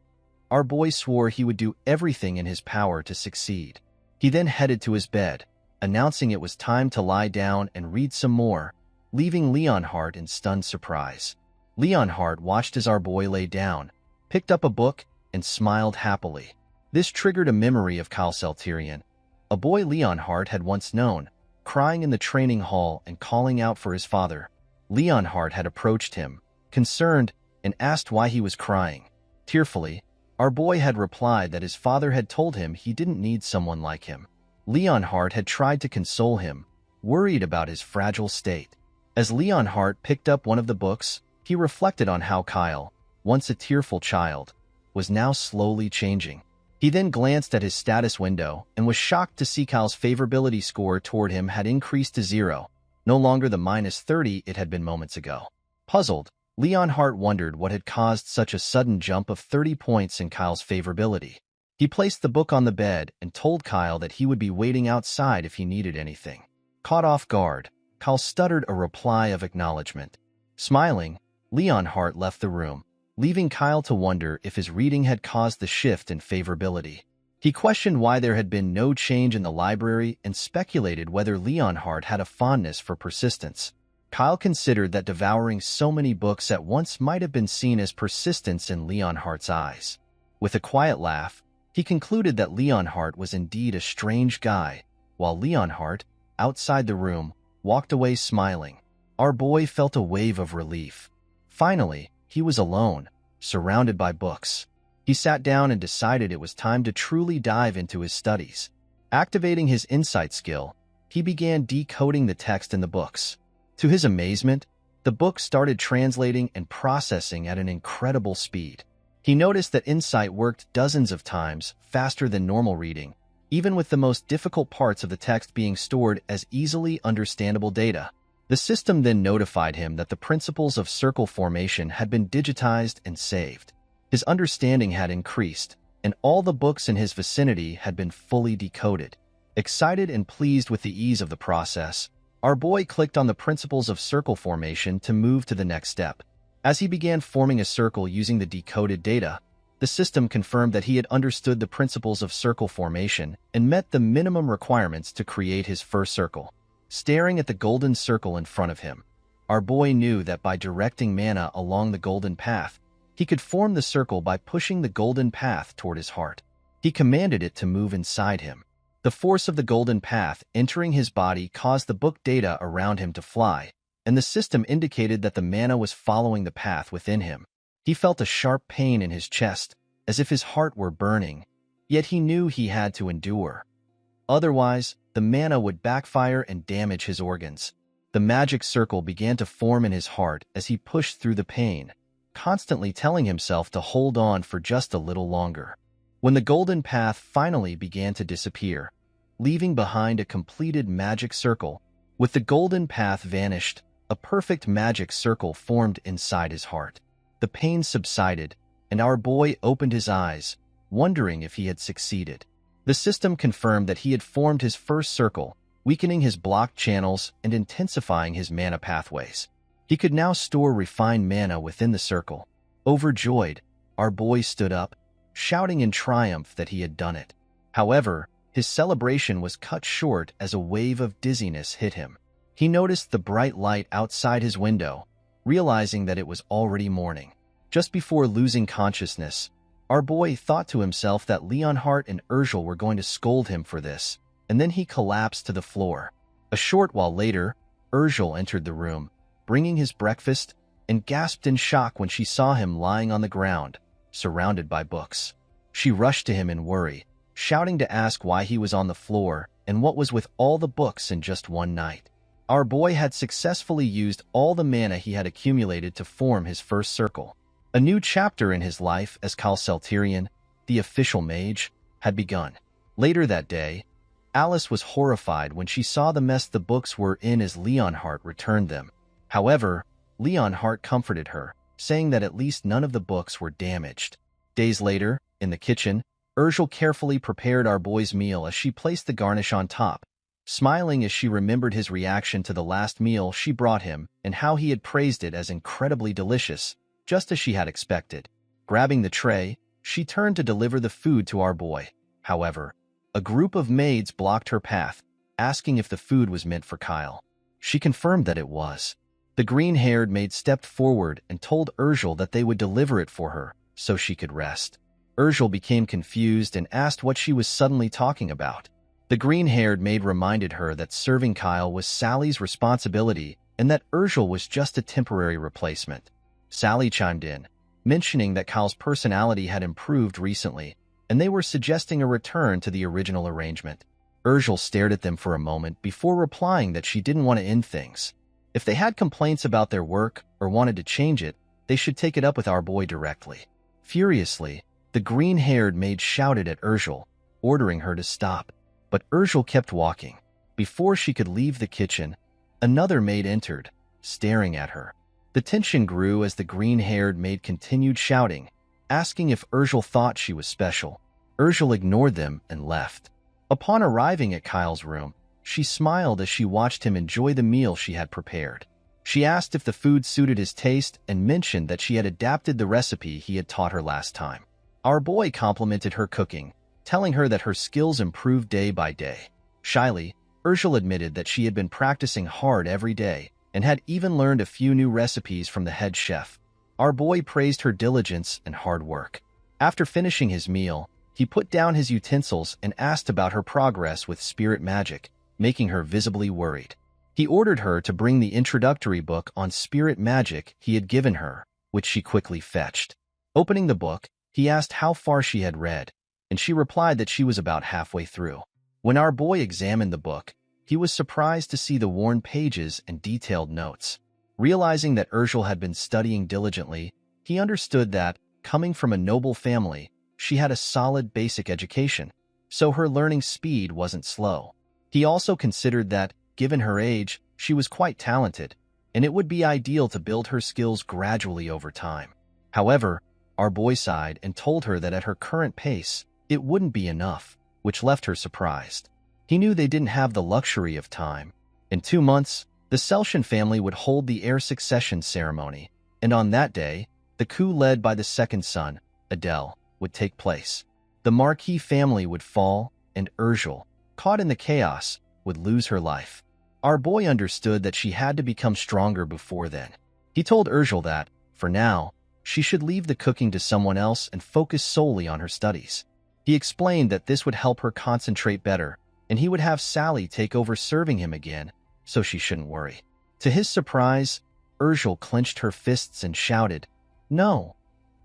our boy swore he would do everything in his power to succeed. He then headed to his bed, announcing it was time to lie down and read some more, leaving Leonhardt in stunned surprise. Leonhardt watched as our boy lay down, picked up a book, and smiled happily. This triggered a memory of Kyle Celterion, a boy Leonhardt had once known, crying in the training hall and calling out for his father. Leonhardt had approached him, concerned, and asked why he was crying. Tearfully, our boy had replied that his father had told him he didn't need someone like him. Leonhardt had tried to console him, worried about his fragile state. As Leonhardt picked up one of the books, he reflected on how Kyle, once a tearful child, was now slowly changing. He then glanced at his status window and was shocked to see Kyle's favorability score toward him had increased to 0, no longer the -30 it had been moments ago. Puzzled, Leonhardt wondered what had caused such a sudden jump of 30 points in Kyle's favorability. He placed the book on the bed and told Kyle that he would be waiting outside if he needed anything. Caught off guard, Kyle stuttered a reply of acknowledgement. Smiling, Leonhardt left the room, leaving Kyle to wonder if his reading had caused the shift in favorability. He questioned why there had been no change in the library and speculated whether Leonhardt had a fondness for persistence. Kyle considered that devouring so many books at once might have been seen as persistence in Leonhardt's eyes. With a quiet laugh, he concluded that Leonhardt was indeed a strange guy, while Leonhardt, outside the room, walked away smiling. Our boy felt a wave of relief. Finally, he was alone, surrounded by books. He sat down and decided it was time to truly dive into his studies. Activating his insight skill, he began decoding the text in the books. To his amazement, the book started translating and processing at an incredible speed. He noticed that insight worked dozens of times faster than normal reading, even with the most difficult parts of the text being stored as easily understandable data. The system then notified him that the principles of circle formation had been digitized and saved. His understanding had increased, and all the books in his vicinity had been fully decoded. Excited and pleased with the ease of the process, our boy clicked on the principles of circle formation to move to the next step. As he began forming a circle using the decoded data, the system confirmed that he had understood the principles of circle formation and met the minimum requirements to create his first circle. Staring at the golden circle in front of him, our boy knew that by directing mana along the golden path, he could form the circle by pushing the golden path toward his heart. He commanded it to move inside him. The force of the golden path entering his body caused the book data around him to fly, and the system indicated that the mana was following the path within him. He felt a sharp pain in his chest, as if his heart were burning, yet he knew he had to endure. Otherwise, the mana would backfire and damage his organs. The magic circle began to form in his heart as he pushed through the pain, constantly telling himself to hold on for just a little longer. When the golden path finally began to disappear, leaving behind a completed magic circle, with the golden path vanished, a perfect magic circle formed inside his heart. The pain subsided, and our boy opened his eyes, wondering if he had succeeded. The system confirmed that he had formed his first circle, weakening his blocked channels and intensifying his mana pathways. He could now store refined mana within the circle. Overjoyed, our boy stood up, shouting in triumph that he had done it. However, his celebration was cut short as a wave of dizziness hit him. He noticed the bright light outside his window, realizing that it was already morning. Just before losing consciousness, our boy thought to himself that Leonhardt and Urgel were going to scold him for this, and then he collapsed to the floor. A short while later, Urgel entered the room, bringing his breakfast, and gasped in shock when she saw him lying on the ground, surrounded by books. She rushed to him in worry, shouting to ask why he was on the floor and what was with all the books in just one night. Our boy had successfully used all the mana he had accumulated to form his first circle. A new chapter in his life as Celterion, the official mage, had begun. Later that day, Alice was horrified when she saw the mess the books were in as Leonhardt returned them. However, Leonhardt comforted her, saying that at least none of the books were damaged. Days later, in the kitchen, Urgel carefully prepared our boy's meal as she placed the garnish on top, smiling as she remembered his reaction to the last meal she brought him and how he had praised it as incredibly delicious, just as she had expected. Grabbing the tray, she turned to deliver the food to our boy. However, a group of maids blocked her path, asking if the food was meant for Kyle. She confirmed that it was. The green-haired maid stepped forward and told Urgel that they would deliver it for her, so she could rest. Urgel became confused and asked what she was suddenly talking about. The green-haired maid reminded her that serving Kyle was Sally's responsibility and that Urgel was just a temporary replacement. Sally chimed in, mentioning that Kyle's personality had improved recently, and they were suggesting a return to the original arrangement. Urgel stared at them for a moment before replying that she didn't want to end things. If they had complaints about their work or wanted to change it, they should take it up with our boy directly. Furiously, the green-haired maid shouted at Urgel, ordering her to stop. But Urgel kept walking. Before she could leave the kitchen, another maid entered, staring at her. The tension grew as the green-haired maid continued shouting, asking if Urgel thought she was special. Urgel ignored them and left. Upon arriving at Kyle's room, she smiled as she watched him enjoy the meal she had prepared. She asked if the food suited his taste and mentioned that she had adapted the recipe he had taught her last time. Our boy complimented her cooking, telling her that her skills improved day by day. Shyly, Urgel admitted that she had been practicing hard every day and had even learned a few new recipes from the head chef. Our boy praised her diligence and hard work. After finishing his meal, he put down his utensils and asked about her progress with spirit magic, making her visibly worried. He ordered her to bring the introductory book on spirit magic he had given her, which she quickly fetched. Opening the book, he asked how far she had read, and she replied that she was about halfway through. When our boy examined the book, he was surprised to see the worn pages and detailed notes. Realizing that Urgel had been studying diligently, he understood that, coming from a noble family, she had a solid basic education, so her learning speed wasn't slow. He also considered that, given her age, she was quite talented, and it would be ideal to build her skills gradually over time. However, our boy sighed and told her that at her current pace, it wouldn't be enough, which left her surprised. He knew they didn't have the luxury of time. In 2 months, the Seltian family would hold the heir succession ceremony, and on that day, the coup led by the second son, Adele, would take place. The Marquis family would fall, and Urgel, caught in the chaos, would lose her life. Our boy understood that she had to become stronger before then. He told Urgel that, for now, she should leave the cooking to someone else and focus solely on her studies. He explained that this would help her concentrate better, and he would have Sally take over serving him again, so she shouldn't worry. To his surprise, Urgel clenched her fists and shouted, "No!"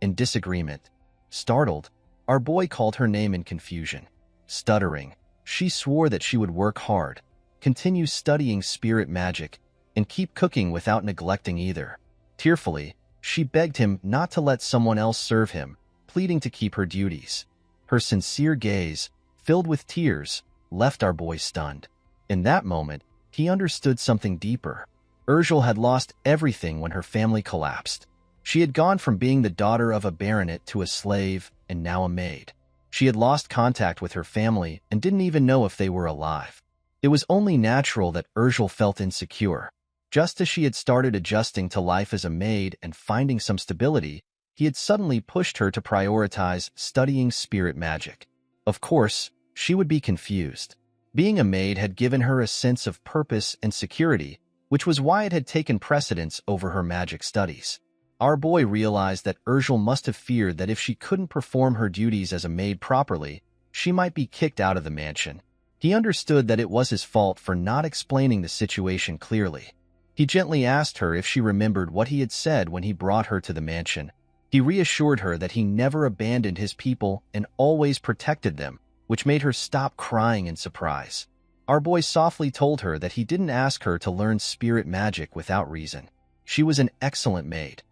in disagreement. Startled, our boy called her name in confusion. Stuttering, she swore that she would work hard, continue studying spirit magic, and keep cooking without neglecting either. Tearfully, she begged him not to let someone else serve him, pleading to keep her duties. Her sincere gaze, filled with tears, left our boy stunned. In that moment, he understood something deeper. Urgel had lost everything when her family collapsed. She had gone from being the daughter of a baronet to a slave and now a maid. She had lost contact with her family and didn't even know if they were alive. It was only natural that Urgel felt insecure. Just as she had started adjusting to life as a maid and finding some stability, he had suddenly pushed her to prioritize studying spirit magic. Of course, she would be confused. Being a maid had given her a sense of purpose and security, which was why it had taken precedence over her magic studies. Our boy realized that Urgel must have feared that if she couldn't perform her duties as a maid properly, she might be kicked out of the mansion. He understood that it was his fault for not explaining the situation clearly. He gently asked her if she remembered what he had said when he brought her to the mansion. He reassured her that he never abandoned his people and always protected them, which made her stop crying in surprise. Our boy softly told her that he didn't ask her to learn spirit magic without reason. She was an excellent maid.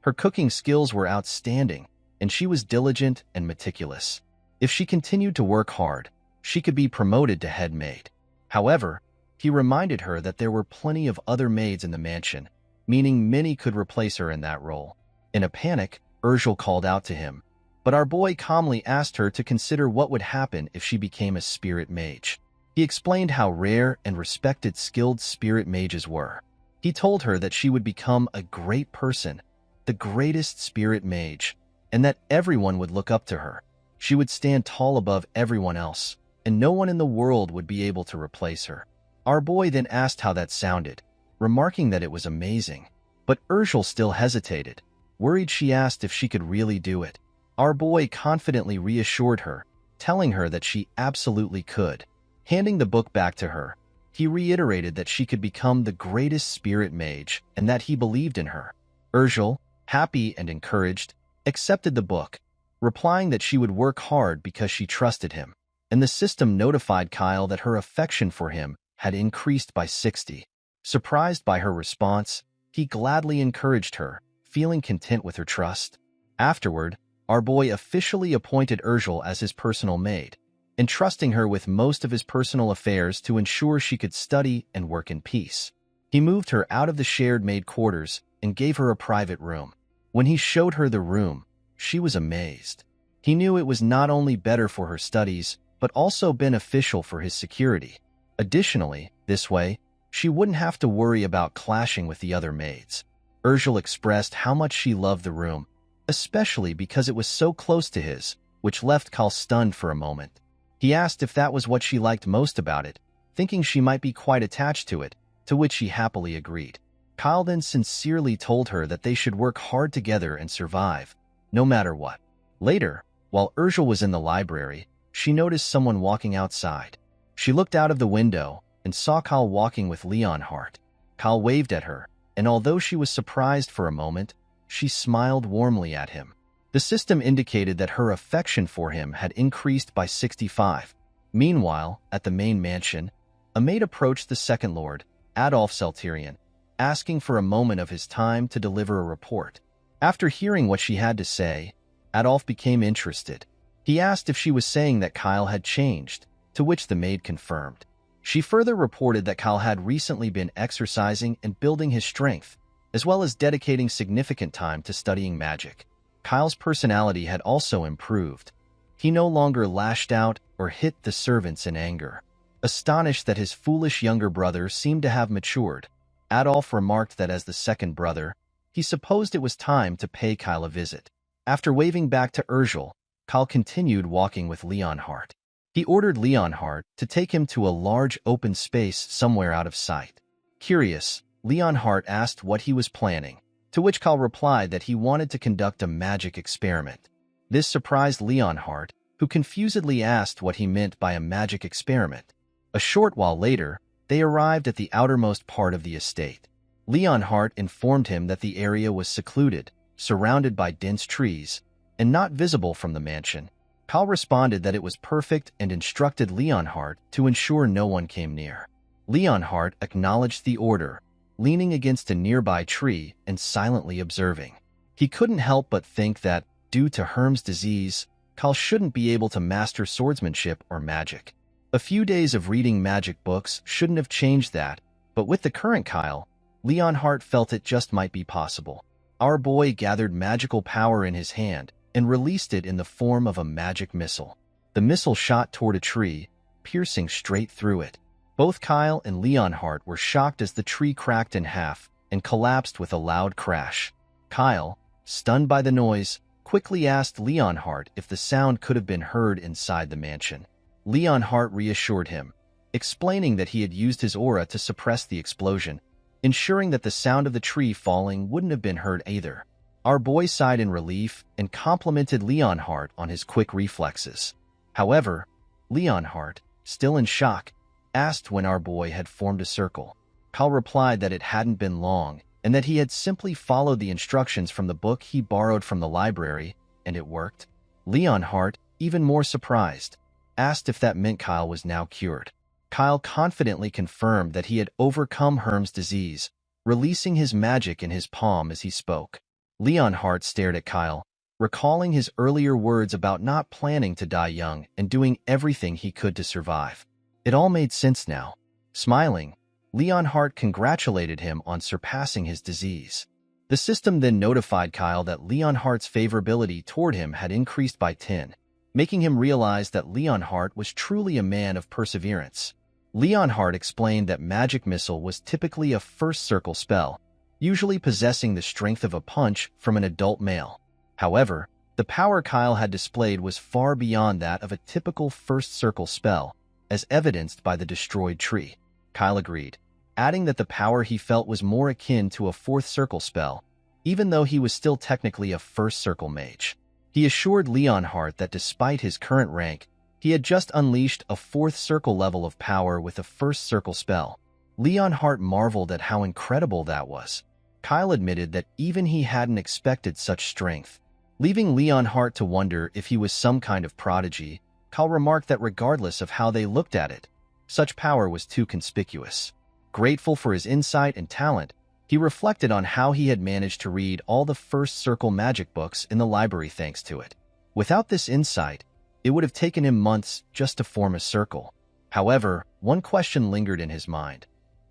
Her cooking skills were outstanding, and she was diligent and meticulous. If she continued to work hard, she could be promoted to head maid. However, he reminded her that there were plenty of other maids in the mansion, meaning many could replace her in that role. In a panic, Urgel called out to him, but our boy calmly asked her to consider what would happen if she became a spirit mage. He explained how rare and respected skilled spirit mages were. He told her that she would become a great person, the greatest spirit mage, and that everyone would look up to her. She would stand tall above everyone else, and no one in the world would be able to replace her. Our boy then asked how that sounded, remarking that it was amazing. But Urgel still hesitated. Worried, she asked if she could really do it. Our boy confidently reassured her, telling her that she absolutely could. Handing the book back to her, he reiterated that she could become the greatest spirit mage and that he believed in her. Urgel, happy and encouraged, accepted the book, replying that she would work hard because she trusted him. and the system notified Kyle that her affection for him had increased by 60. Surprised by her response, he gladly encouraged her, feeling content with her trust. Afterward, our boy officially appointed Urgel as his personal maid, entrusting her with most of his personal affairs to ensure she could study and work in peace. He moved her out of the shared maid quarters and gave her a private room. When he showed her the room, she was amazed. He knew it was not only better for her studies, but also beneficial for his security. Additionally, this way, she wouldn't have to worry about clashing with the other maids. Urgel expressed how much she loved the room, especially because it was so close to his, which left Kyle stunned for a moment. He asked if that was what she liked most about it, thinking she might be quite attached to it, to which she happily agreed. Kyle then sincerely told her that they should work hard together and survive, no matter what. Later, while Urgel was in the library, she noticed someone walking outside. She looked out of the window and saw Kyle walking with Leonhardt. Kyle waved at her, and although she was surprised for a moment, she smiled warmly at him. The system indicated that her affection for him had increased by 65. Meanwhile, at the main mansion, a maid approached the second lord, Adolf Celterion, asking for a moment of his time to deliver a report. After hearing what she had to say, Adolf became interested. He asked if she was saying that Kyle had changed, to which the maid confirmed. She further reported that Kyle had recently been exercising and building his strength, as well as dedicating significant time to studying magic. Kyle's personality had also improved. He no longer lashed out or hit the servants in anger. Astonished that his foolish younger brother seemed to have matured, Adolf remarked that as the second brother, he supposed it was time to pay Kyle a visit. After waving back to Urgel, Kyle continued walking with Leonhardt. He ordered Leonhardt to take him to a large open space somewhere out of sight. Curious, Leonhardt asked what he was planning, to which Kyle replied that he wanted to conduct a magic experiment. This surprised Leonhardt, who confusedly asked what he meant by a magic experiment. A short while later, they arrived at the outermost part of the estate. Leonhardt informed him that the area was secluded, surrounded by dense trees, and not visible from the mansion. Kyle responded that it was perfect and instructed Leonhardt to ensure no one came near. Leonhardt acknowledged the order, leaning against a nearby tree and silently observing. He couldn't help but think that, due to Herm's disease, Kyle shouldn't be able to master swordsmanship or magic. A few days of reading magic books shouldn't have changed that, but with the current Kyle, Leonhardt felt it just might be possible. Our boy gathered magical power in his hand and released it in the form of a magic missile. The missile shot toward a tree, piercing straight through it. Both Kyle and Leonhardt were shocked as the tree cracked in half and collapsed with a loud crash. Kyle, stunned by the noise, quickly asked Leonhardt if the sound could have been heard inside the mansion. Leonhardt reassured him, explaining that he had used his aura to suppress the explosion, ensuring that the sound of the tree falling wouldn't have been heard either. Our boy sighed in relief and complimented Leonhardt on his quick reflexes. However, Leonhardt, still in shock, asked when our boy had formed a circle. Kyle replied that it hadn't been long and that he had simply followed the instructions from the book he borrowed from the library, and it worked. Leonhardt, even more surprised, asked if that meant Kyle was now cured. Kyle confidently confirmed that he had overcome Herm's disease, releasing his magic in his palm as he spoke. Leonhardt stared at Kyle, recalling his earlier words about not planning to die young and doing everything he could to survive. It all made sense now. Smiling, Leonhardt congratulated him on surpassing his disease. The system then notified Kyle that Leonhardt's favorability toward him had increased by 10, making him realize that Leonhardt was truly a man of perseverance. Leonhardt explained that Magic Missile was typically a first circle spell, usually possessing the strength of a punch from an adult male. However, the power Kyle had displayed was far beyond that of a typical first circle spell, as evidenced by the destroyed tree. Kyle agreed, adding that the power he felt was more akin to a fourth circle spell, even though he was still technically a first circle mage. He assured Leonhardt that despite his current rank, he had just unleashed a fourth circle level of power with a first circle spell. Leonhardt marveled at how incredible that was. Kyle admitted that even he hadn't expected such strength. Leaving Leonhardt to wonder if he was some kind of prodigy, Kyle remarked that regardless of how they looked at it, such power was too conspicuous. Grateful for his insight and talent, he reflected on how he had managed to read all the first circle magic books in the library thanks to it. Without this insight, it would have taken him months just to form a circle. However, one question lingered in his mind.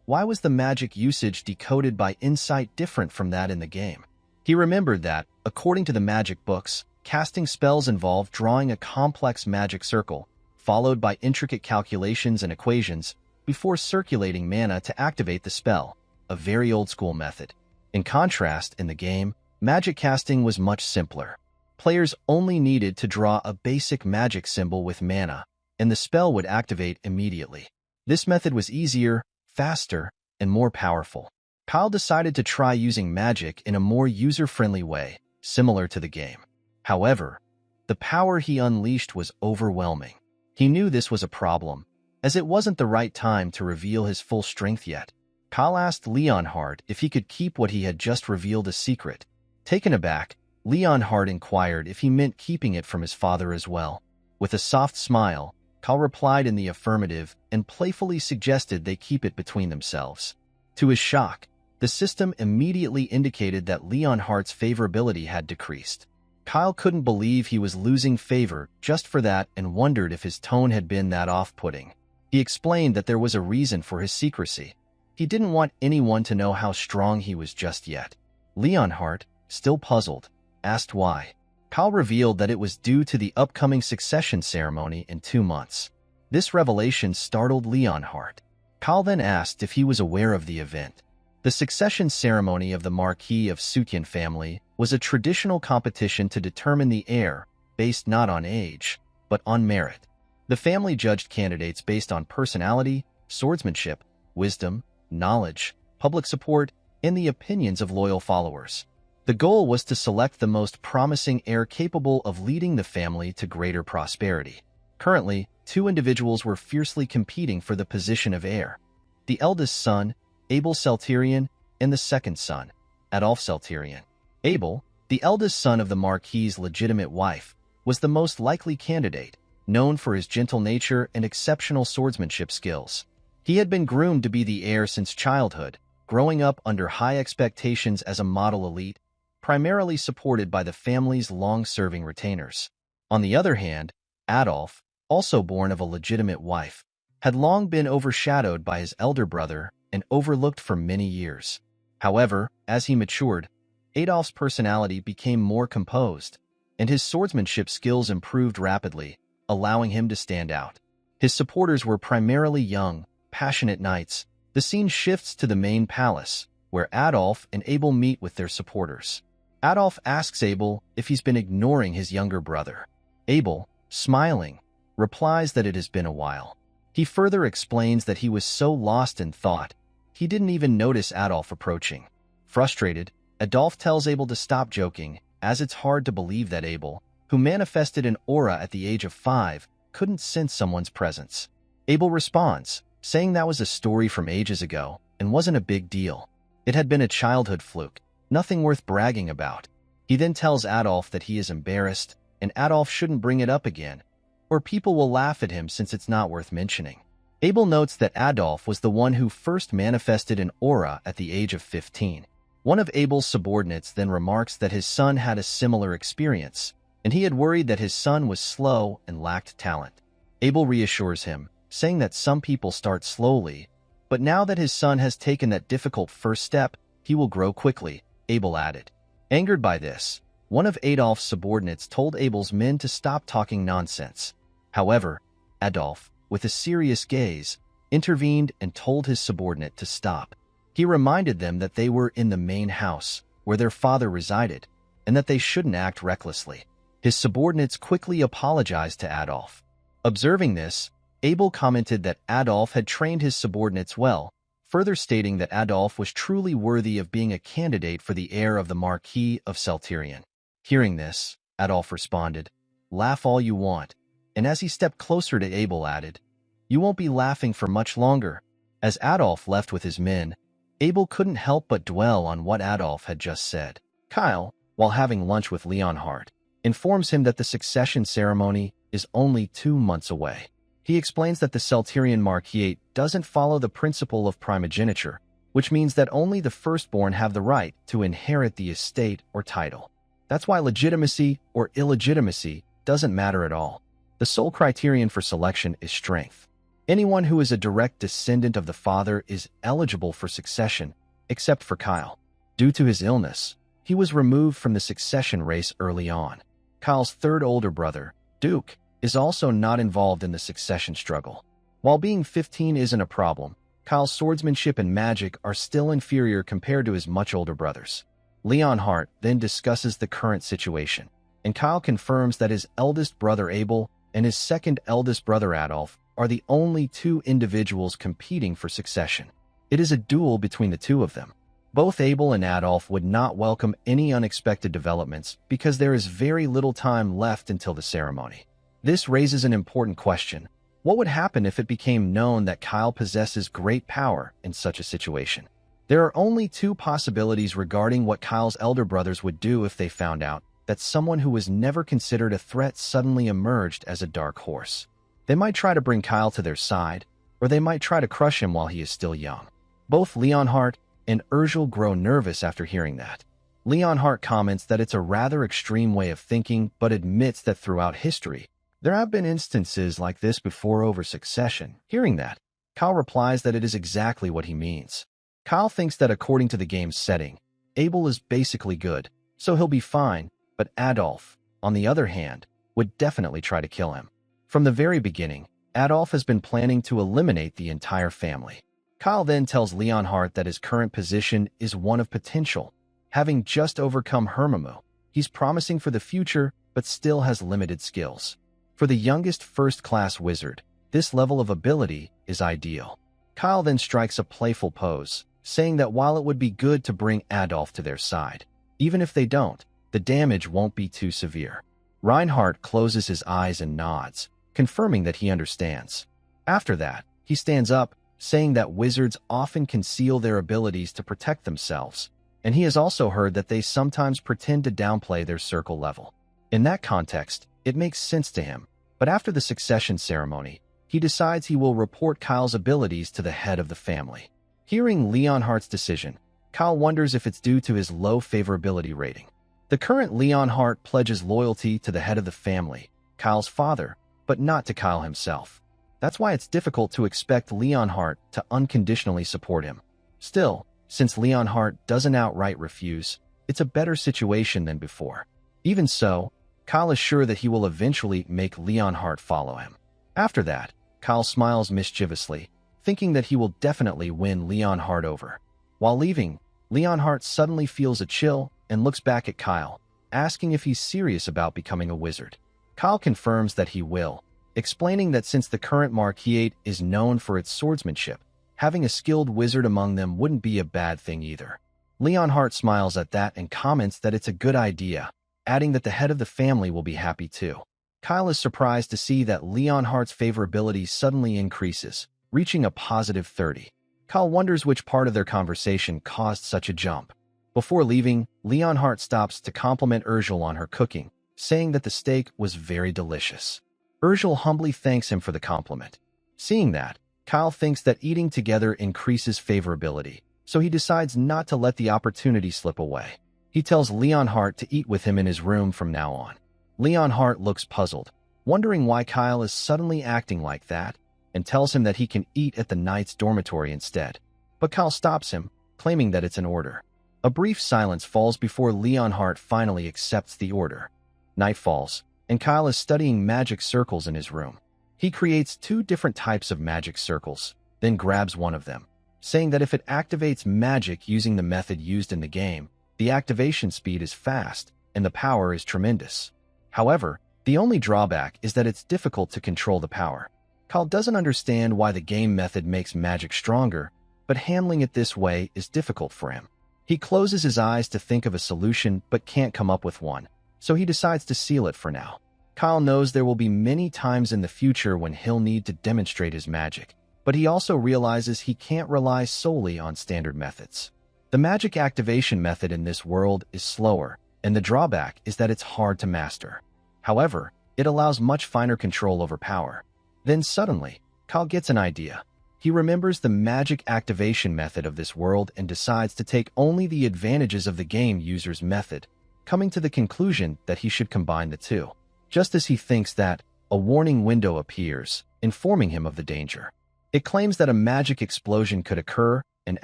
Why was the magic usage decoded by insight different from that in the game? He remembered that, according to the magic books, casting spells involved drawing a complex magic circle, followed by intricate calculations and equations, before circulating mana to activate the spell, a very old-school method. In contrast, in the game, magic casting was much simpler. Players only needed to draw a basic magic symbol with mana, and the spell would activate immediately. This method was easier, faster, and more powerful. Kyle decided to try using magic in a more user-friendly way, similar to the game. However, the power he unleashed was overwhelming. He knew this was a problem, as it wasn't the right time to reveal his full strength yet. Kyle asked Leonhard if he could keep what he had just revealed a secret. Taken aback, Leonhard inquired if he meant keeping it from his father as well. With a soft smile, Kyle replied in the affirmative and playfully suggested they keep it between themselves. To his shock, the system immediately indicated that Leonhard's favorability had decreased. Kyle couldn't believe he was losing favor just for that and wondered if his tone had been that off-putting. He explained that there was a reason for his secrecy. He didn't want anyone to know how strong he was just yet. Leonhard, still puzzled, asked why. Kyle revealed that it was due to the upcoming succession ceremony in 2 months. This revelation startled Leonhard. Kyle then asked if he was aware of the event. The succession ceremony of the Marquis of Sutyan family was a traditional competition to determine the heir, based not on age, but on merit. The family judged candidates based on personality, swordsmanship, wisdom, knowledge, public support, and the opinions of loyal followers. The goal was to select the most promising heir capable of leading the family to greater prosperity. Currently, 2 individuals were fiercely competing for the position of heir. The eldest son, Abel Celterion, and the second son, Adolf Celterion. Abel, the eldest son of the Marquis's legitimate wife, was the most likely candidate, known for his gentle nature and exceptional swordsmanship skills. He had been groomed to be the heir since childhood, growing up under high expectations as a model elite, primarily supported by the family's long-serving retainers. On the other hand, Adolf, also born of a legitimate wife, had long been overshadowed by his elder brother and overlooked for many years. However, as he matured, Adolf's personality became more composed, and his swordsmanship skills improved rapidly, allowing him to stand out. His supporters were primarily young, passionate knights. The scene shifts to the main palace, where Adolf and Abel meet with their supporters. Adolf asks Abel if he's been ignoring his younger brother. Abel, smiling, replies that it has been a while. He further explains that he was so lost in thought, he didn't even notice Adolf approaching. Frustrated, Adolf tells Abel to stop joking, as it's hard to believe that Abel, who manifested an aura at the age of 5, couldn't sense someone's presence. Abel responds, saying that was a story from ages ago and wasn't a big deal. It had been a childhood fluke, nothing worth bragging about. He then tells Adolf that he is embarrassed, and Adolf shouldn't bring it up again, or people will laugh at him since it's not worth mentioning. Abel notes that Adolf was the one who first manifested an aura at the age of 15. One of Abel's subordinates then remarks that his son had a similar experience, and he had worried that his son was slow and lacked talent. Abel reassures him, saying that some people start slowly, but now that his son has taken that difficult first step, he will grow quickly, Abel added. Angered by this, one of Adolf's subordinates told Abel's men to stop talking nonsense. However, Adolf, with a serious gaze, intervened and told his subordinate to stop. He reminded them that they were in the main house, where their father resided, and that they shouldn't act recklessly. His subordinates quickly apologized to Adolf. Observing this, Abel commented that Adolf had trained his subordinates well, further stating that Adolf was truly worthy of being a candidate for the heir of the Marquis of Celterion. Hearing this, Adolf responded, "Laugh all you want," and as he stepped closer to Abel added, "You won't be laughing for much longer." As Adolf left with his men, Abel couldn't help but dwell on what Adolf had just said. Kyle, while having lunch with Leonhard, informs him that the succession ceremony is only 2 months away. He explains that the Celterian Marquis doesn't follow the principle of primogeniture, which means that only the firstborn have the right to inherit the estate or title. That's why legitimacy or illegitimacy doesn't matter at all. The sole criterion for selection is strength. Anyone who is a direct descendant of the father is eligible for succession, except for Kyle. Due to his illness, he was removed from the succession race early on. Kyle's third older brother, Duke, is also not involved in the succession struggle. While being 15 isn't a problem, Kyle's swordsmanship and magic are still inferior compared to his much older brothers. Leonhardt then discusses the current situation, and Kyle confirms that his eldest brother Abel and his second eldest brother Adolf are the only 2 individuals competing for succession. It is a duel between the 2 of them. Both Abel and Adolf would not welcome any unexpected developments because there is very little time left until the ceremony. This raises an important question. What would happen if it became known that Kyle possesses great power in such a situation? There are only 2 possibilities regarding what Kyle's elder brothers would do if they found out that someone who was never considered a threat suddenly emerged as a dark horse. They might try to bring Kyle to their side, or they might try to crush him while he is still young. Both Leonhardt and Urgel grow nervous after hearing that. Leonhardt comments that it's a rather extreme way of thinking, but admits that throughout history, there have been instances like this before over succession. Hearing that, Kyle replies that it is exactly what he means. Kyle thinks that according to the game's setting, Abel is basically good, so he'll be fine, but Adolf, on the other hand, would definitely try to kill him. From the very beginning, Adolf has been planning to eliminate the entire family. Kyle then tells Leonhardt that his current position is one of potential. Having just overcome Hermimu, he's promising for the future, but still has limited skills. For the youngest first-class wizard, this level of ability is ideal. Kyle then strikes a playful pose, saying that while it would be good to bring Adolf to their side, even if they don't, the damage won't be too severe. Reinhardt closes his eyes and nods, confirming that he understands. After that, he stands up, saying that wizards often conceal their abilities to protect themselves, and he has also heard that they sometimes pretend to downplay their circle level. In that context, it makes sense to him, but after the succession ceremony, he decides he will report Kyle's abilities to the head of the family. Hearing Leonhardt's decision, Kyle wonders if it's due to his low favorability rating. The current Leonhardt pledges loyalty to the head of the family, Kyle's father, but not to Kyle himself. That's why it's difficult to expect Leonhardt to unconditionally support him. Still, since Leonhardt doesn't outright refuse, it's a better situation than before. Even so, Kyle is sure that he will eventually make Leonhardt follow him. After that, Kyle smiles mischievously, thinking that he will definitely win Leonhardt over. While leaving, Leonhardt suddenly feels a chill and looks back at Kyle, asking if he's serious about becoming a wizard. Kyle confirms that he will, explaining that since the current Marquis is known for its swordsmanship, having a skilled wizard among them wouldn't be a bad thing either. Leonhardt smiles at that and comments that it's a good idea, adding that the head of the family will be happy too. Kyle is surprised to see that Leonhardt's favorability suddenly increases, reaching a positive 30. Kyle wonders which part of their conversation caused such a jump. Before leaving, Leonhardt stops to compliment Urgel on her cooking, saying that the steak was very delicious. Urgel humbly thanks him for the compliment. Seeing that, Kyle thinks that eating together increases favorability, so he decides not to let the opportunity slip away. He tells Leonhardt to eat with him in his room from now on. Leonhardt looks puzzled, wondering why Kyle is suddenly acting like that, and tells him that he can eat at the knight's dormitory instead. But Kyle stops him, claiming that it's an order. A brief silence falls before Leonhardt finally accepts the order. Night falls, and Kyle is studying magic circles in his room. He creates 2 different types of magic circles, then grabs one of them, saying that if it activates magic using the method used in the game, the activation speed is fast, and the power is tremendous. However, the only drawback is that it's difficult to control the power. Kyle doesn't understand why the game method makes magic stronger, but handling it this way is difficult for him. He closes his eyes to think of a solution but can't come up with one, so he decides to seal it for now. Kyle knows there will be many times in the future when he'll need to demonstrate his magic, but he also realizes he can't rely solely on standard methods. The magic activation method in this world is slower, and the drawback is that it's hard to master. However, It allows much finer control over power. Then suddenly, Kyle gets an idea. He remembers the magic activation method of this world and decides to take only the advantages of the game user's method, coming to the conclusion that he should combine the two. Just as he thinks that, a warning window appears, informing him of the danger. It claims that a magic explosion could occur and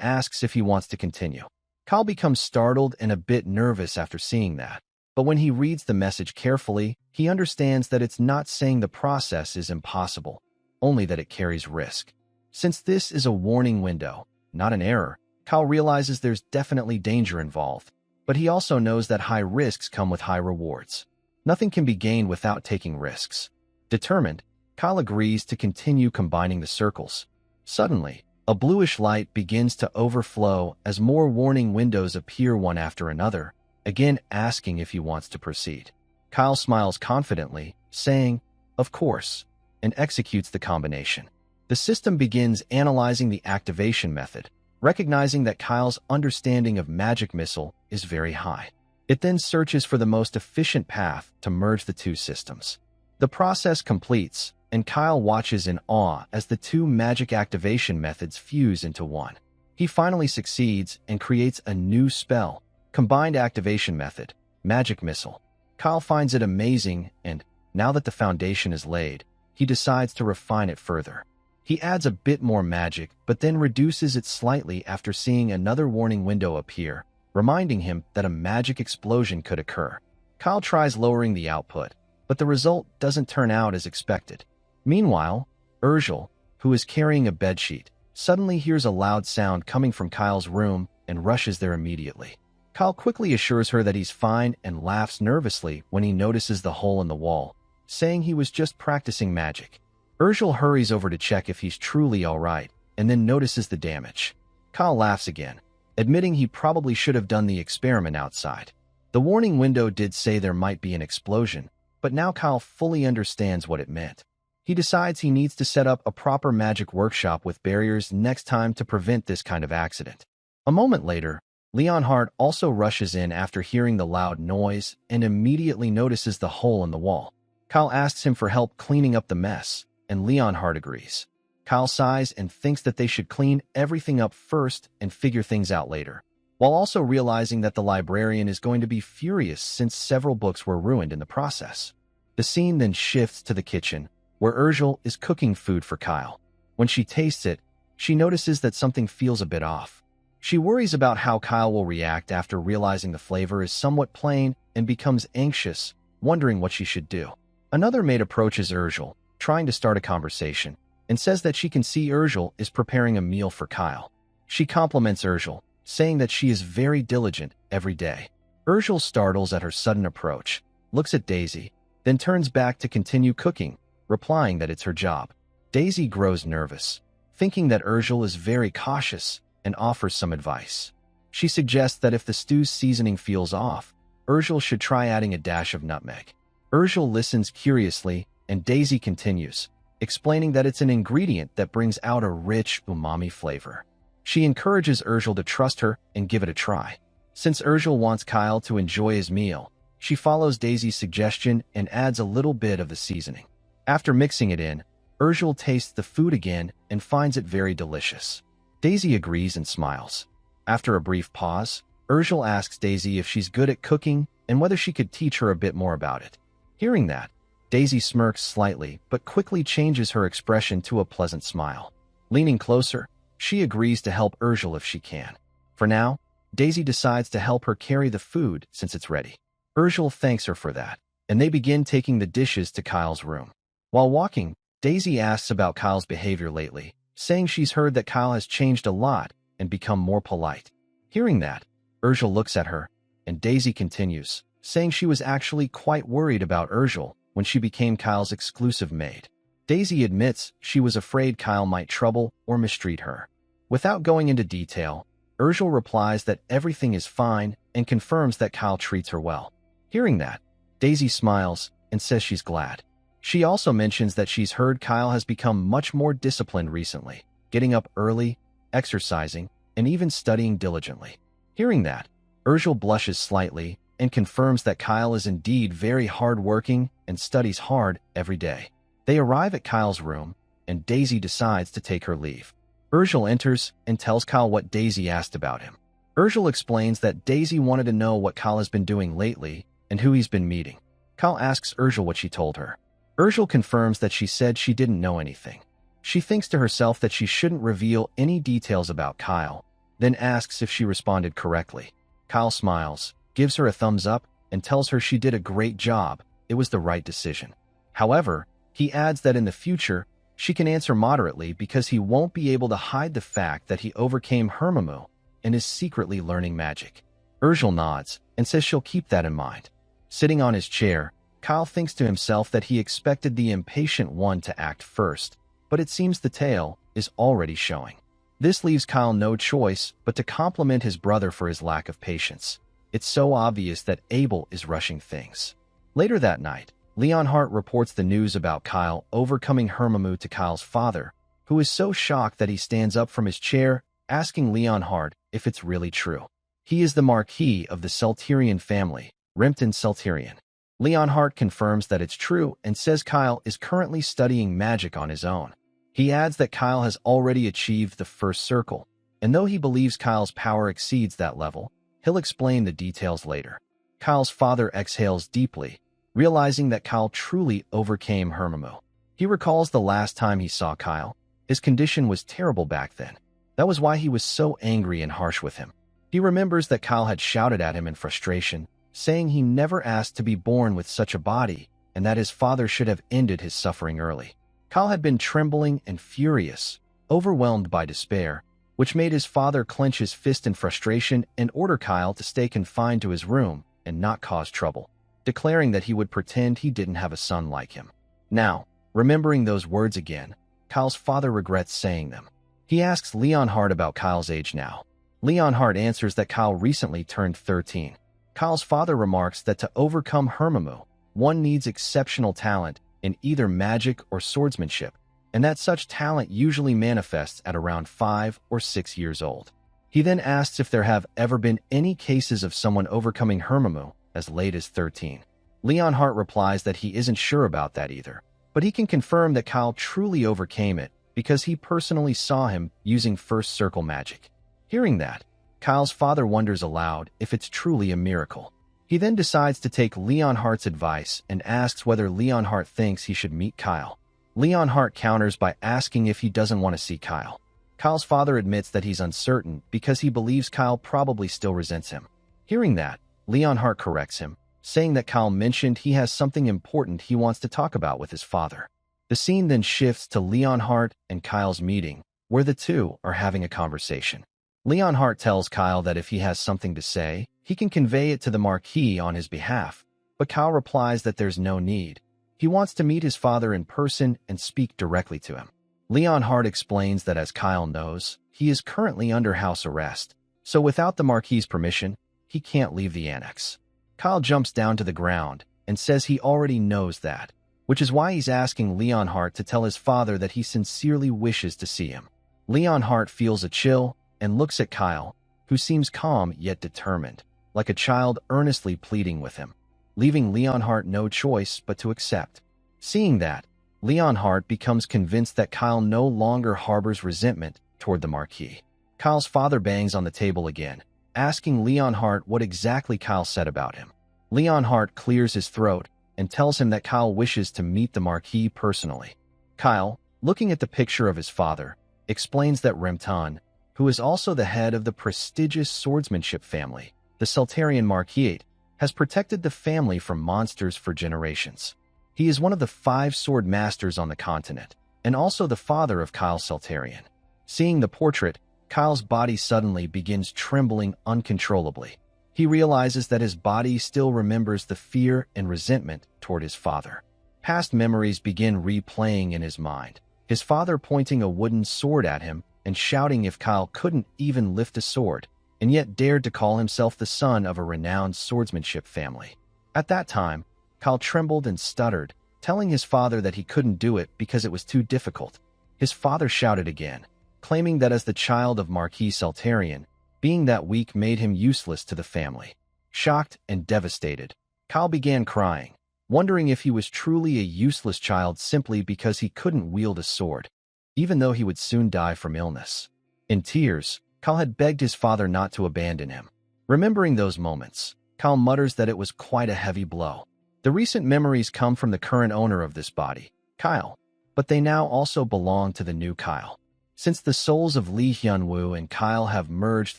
asks if he wants to continue. Kyle becomes startled and a bit nervous after seeing that. But when he reads the message carefully, he understands that it's not saying the process is impossible, only that it carries risk. Since this is a warning window, not an error, Kyle realizes there's definitely danger involved. But he also knows that high risks come with high rewards. Nothing can be gained without taking risks. Determined, Kyle agrees to continue combining the circles. Suddenly, a bluish light begins to overflow as more warning windows appear one after another, again asking if he wants to proceed. Kyle smiles confidently, saying, "Of course," and executes the combination. The system begins analyzing the activation method, recognizing that Kyle's understanding of magic missile is very high. It then searches for the most efficient path to merge the two systems. The process completes, and Kyle watches in awe as the two magic activation methods fuse into one. He finally succeeds and creates a new spell, Combined Activation Method, Magic Missile. Kyle finds it amazing, and, now that the foundation is laid, he decides to refine it further. He adds a bit more magic, but then reduces it slightly after seeing another warning window appear, reminding him that a magic explosion could occur. Kyle tries lowering the output, but the result doesn't turn out as expected. Meanwhile, Urgel, who is carrying a bedsheet, suddenly hears a loud sound coming from Kyle's room and rushes there immediately. Kyle quickly assures her that he's fine and laughs nervously when he notices the hole in the wall, saying he was just practicing magic. Urgel hurries over to check if he's truly alright, and then notices the damage. Kyle laughs again, admitting he probably should have done the experiment outside. The warning window did say there might be an explosion, but now Kyle fully understands what it meant. He decides he needs to set up a proper magic workshop with barriers next time to prevent this kind of accident. A moment later, Leonhard also rushes in after hearing the loud noise and immediately notices the hole in the wall. Kyle asks him for help cleaning up the mess, and Leonhard agrees. Kyle sighs and thinks that they should clean everything up first and figure things out later, while also realizing that the librarian is going to be furious since several books were ruined in the process. The scene then shifts to the kitchen, where Urgel is cooking food for Kyle. When she tastes it, she notices that something feels a bit off. She worries about how Kyle will react after realizing the flavor is somewhat plain and becomes anxious, wondering what she should do. Another maid approaches Urgel, trying to start a conversation, and says that she can see Urgel is preparing a meal for Kyle. She compliments Urgel, saying that she is very diligent every day. Urgel startles at her sudden approach, looks at Daisy, then turns back to continue cooking, replying that it's her job. Daisy grows nervous, thinking that Urgel is very cautious, and offers some advice. She suggests that if the stew's seasoning feels off, Urgel should try adding a dash of nutmeg. Urgel listens curiously, and Daisy continues, explaining that it's an ingredient that brings out a rich umami flavor. She encourages Urgel to trust her and give it a try. Since Urgel wants Kyle to enjoy his meal, she follows Daisy's suggestion and adds a little bit of the seasoning. After mixing it in, Urgel tastes the food again and finds it very delicious. Daisy agrees and smiles. After a brief pause, Urgel asks Daisy if she's good at cooking and whether she could teach her a bit more about it. Hearing that, Daisy smirks slightly but quickly changes her expression to a pleasant smile. Leaning closer, she agrees to help Urgel if she can. For now, Daisy decides to help her carry the food since it's ready. Urgel thanks her for that, and they begin taking the dishes to Kyle's room. While walking, Daisy asks about Kyle's behavior lately, saying she's heard that Kyle has changed a lot and become more polite. Hearing that, Urgel looks at her, and Daisy continues, saying she was actually quite worried about Urgel when she became Kyle's exclusive maid. Daisy admits she was afraid Kyle might trouble or mistreat her. Without going into detail, Urgel replies that everything is fine and confirms that Kyle treats her well. Hearing that, Daisy smiles and says she's glad. She also mentions that she's heard Kyle has become much more disciplined recently, getting up early, exercising, and even studying diligently. Hearing that, Urgel blushes slightly and confirms that Kyle is indeed very hardworking and studies hard every day. They arrive at Kyle's room, and Daisy decides to take her leave. Urgel enters and tells Kyle what Daisy asked about him. Urgel explains that Daisy wanted to know what Kyle has been doing lately and who he's been meeting. Kyle asks Urgel what she told her. Urgel confirms that she said she didn't know anything. She thinks to herself that she shouldn't reveal any details about Kyle, then asks if she responded correctly. Kyle smiles, gives her a thumbs up, and tells her she did a great job. It was the right decision. However, he adds that in the future, she can answer moderately because he won't be able to hide the fact that he overcame Hermimu and is secretly learning magic. Urgel nods and says she'll keep that in mind. Sitting on his chair, Kyle thinks to himself that he expected the impatient one to act first, but it seems the tale is already showing. This leaves Kyle no choice but to compliment his brother for his lack of patience. It's so obvious that Abel is rushing things. Later that night, Leonhardt reports the news about Kyle overcoming Hermimu to Kyle's father, who is so shocked that he stands up from his chair, asking Leonhardt if it's really true. He is the Marquis of the Celterian family, Rimpton Celterian. Leonhardt confirms that it's true and says Kyle is currently studying magic on his own. He adds that Kyle has already achieved the first circle, and though he believes Kyle's power exceeds that level, he'll explain the details later. Kyle's father exhales deeply, realizing that Kyle truly overcame Hermimu. He recalls the last time he saw Kyle. His condition was terrible back then. That was why he was so angry and harsh with him. He remembers that Kyle had shouted at him in frustration, saying he never asked to be born with such a body and that his father should have ended his suffering early. Kyle had been trembling and furious, overwhelmed by despair, which made his father clench his fist in frustration and order Kyle to stay confined to his room and not cause trouble, declaring that he would pretend he didn't have a son like him. Now, remembering those words again, Kyle's father regrets saying them. He asks Leonhardt about Kyle's age now. Leonhardt answers that Kyle recently turned 13. Kyle's father remarks that to overcome Hermimu, one needs exceptional talent in either magic or swordsmanship, and that such talent usually manifests at around 5 or 6 years old. He then asks if there have ever been any cases of someone overcoming Hermimu as late as 13. Leonhardt replies that he isn't sure about that either, but he can confirm that Kyle truly overcame it because he personally saw him using first circle magic. Hearing that, Kyle's father wonders aloud if it's truly a miracle. He then decides to take Leonhardt's advice and asks whether Leonhardt thinks he should meet Kyle. Leonhardt counters by asking if he doesn't want to see Kyle. Kyle's father admits that he's uncertain because he believes Kyle probably still resents him. Hearing that, Leonhardt corrects him, saying that Kyle mentioned he has something important he wants to talk about with his father. The scene then shifts to Leonhardt and Kyle's meeting, where the two are having a conversation. Leonhardt tells Kyle that if he has something to say, he can convey it to the Marquis on his behalf, but Kyle replies that there's no need. He wants to meet his father in person and speak directly to him. Leonhardt explains that as Kyle knows, he is currently under house arrest, so without the Marquis' permission, he can't leave the annex. Kyle jumps down to the ground and says he already knows that, which is why he's asking Leonhardt to tell his father that he sincerely wishes to see him. Leonhardt feels a chill and looks at Kyle, who seems calm yet determined, like a child earnestly pleading with him, leaving Leonhardt no choice but to accept. Seeing that, Leonhardt becomes convinced that Kyle no longer harbors resentment toward the Marquis. Kyle's father bangs on the table again, asking Leonhardt what exactly Kyle said about him. Leonhardt clears his throat and tells him that Kyle wishes to meet the Marquis personally. Kyle, looking at the picture of his father, explains that Rimpton, who is also the head of the prestigious swordsmanship family, the Celterian Marquis, has protected the family from monsters for generations. He is one of the 5 sword masters on the continent, and also the father of Kyle Celterian. Seeing the portrait, Kyle's body suddenly begins trembling uncontrollably. He realizes that his body still remembers the fear and resentment toward his father. Past memories begin replaying in his mind, his father pointing a wooden sword at him and shouting if Kyle couldn't even lift a sword, and yet dared to call himself the son of a renowned swordsmanship family. At that time, Kyle trembled and stuttered, telling his father that he couldn't do it because it was too difficult. His father shouted again, claiming that as the child of Marquis Celterian, being that weak made him useless to the family. Shocked and devastated, Kyle began crying, wondering if he was truly a useless child simply because he couldn't wield a sword, even though he would soon die from illness. In tears, Kyle had begged his father not to abandon him. Remembering those moments, Kyle mutters that it was quite a heavy blow. The recent memories come from the current owner of this body, Kyle, but they now also belong to the new Kyle. Since the souls of Lee Hyunwoo and Kyle have merged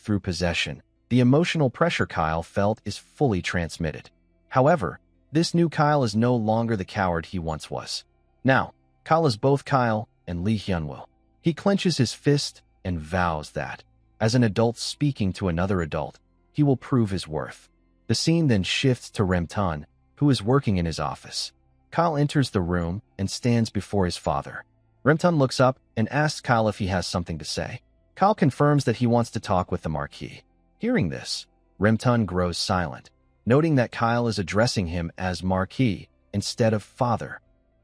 through possession, the emotional pressure Kyle felt is fully transmitted. However, this new Kyle is no longer the coward he once was. Now, Kyle is both Kyle and Lee Hyunwoo. He clenches his fist and vows that, as an adult speaking to another adult, he will prove his worth. The scene then shifts to Remton, who is working in his office. Kyle enters the room and stands before his father. Remton looks up and asks Kyle if he has something to say. Kyle confirms that he wants to talk with the Marquis. Hearing this, Remton grows silent, noting that Kyle is addressing him as Marquis instead of father.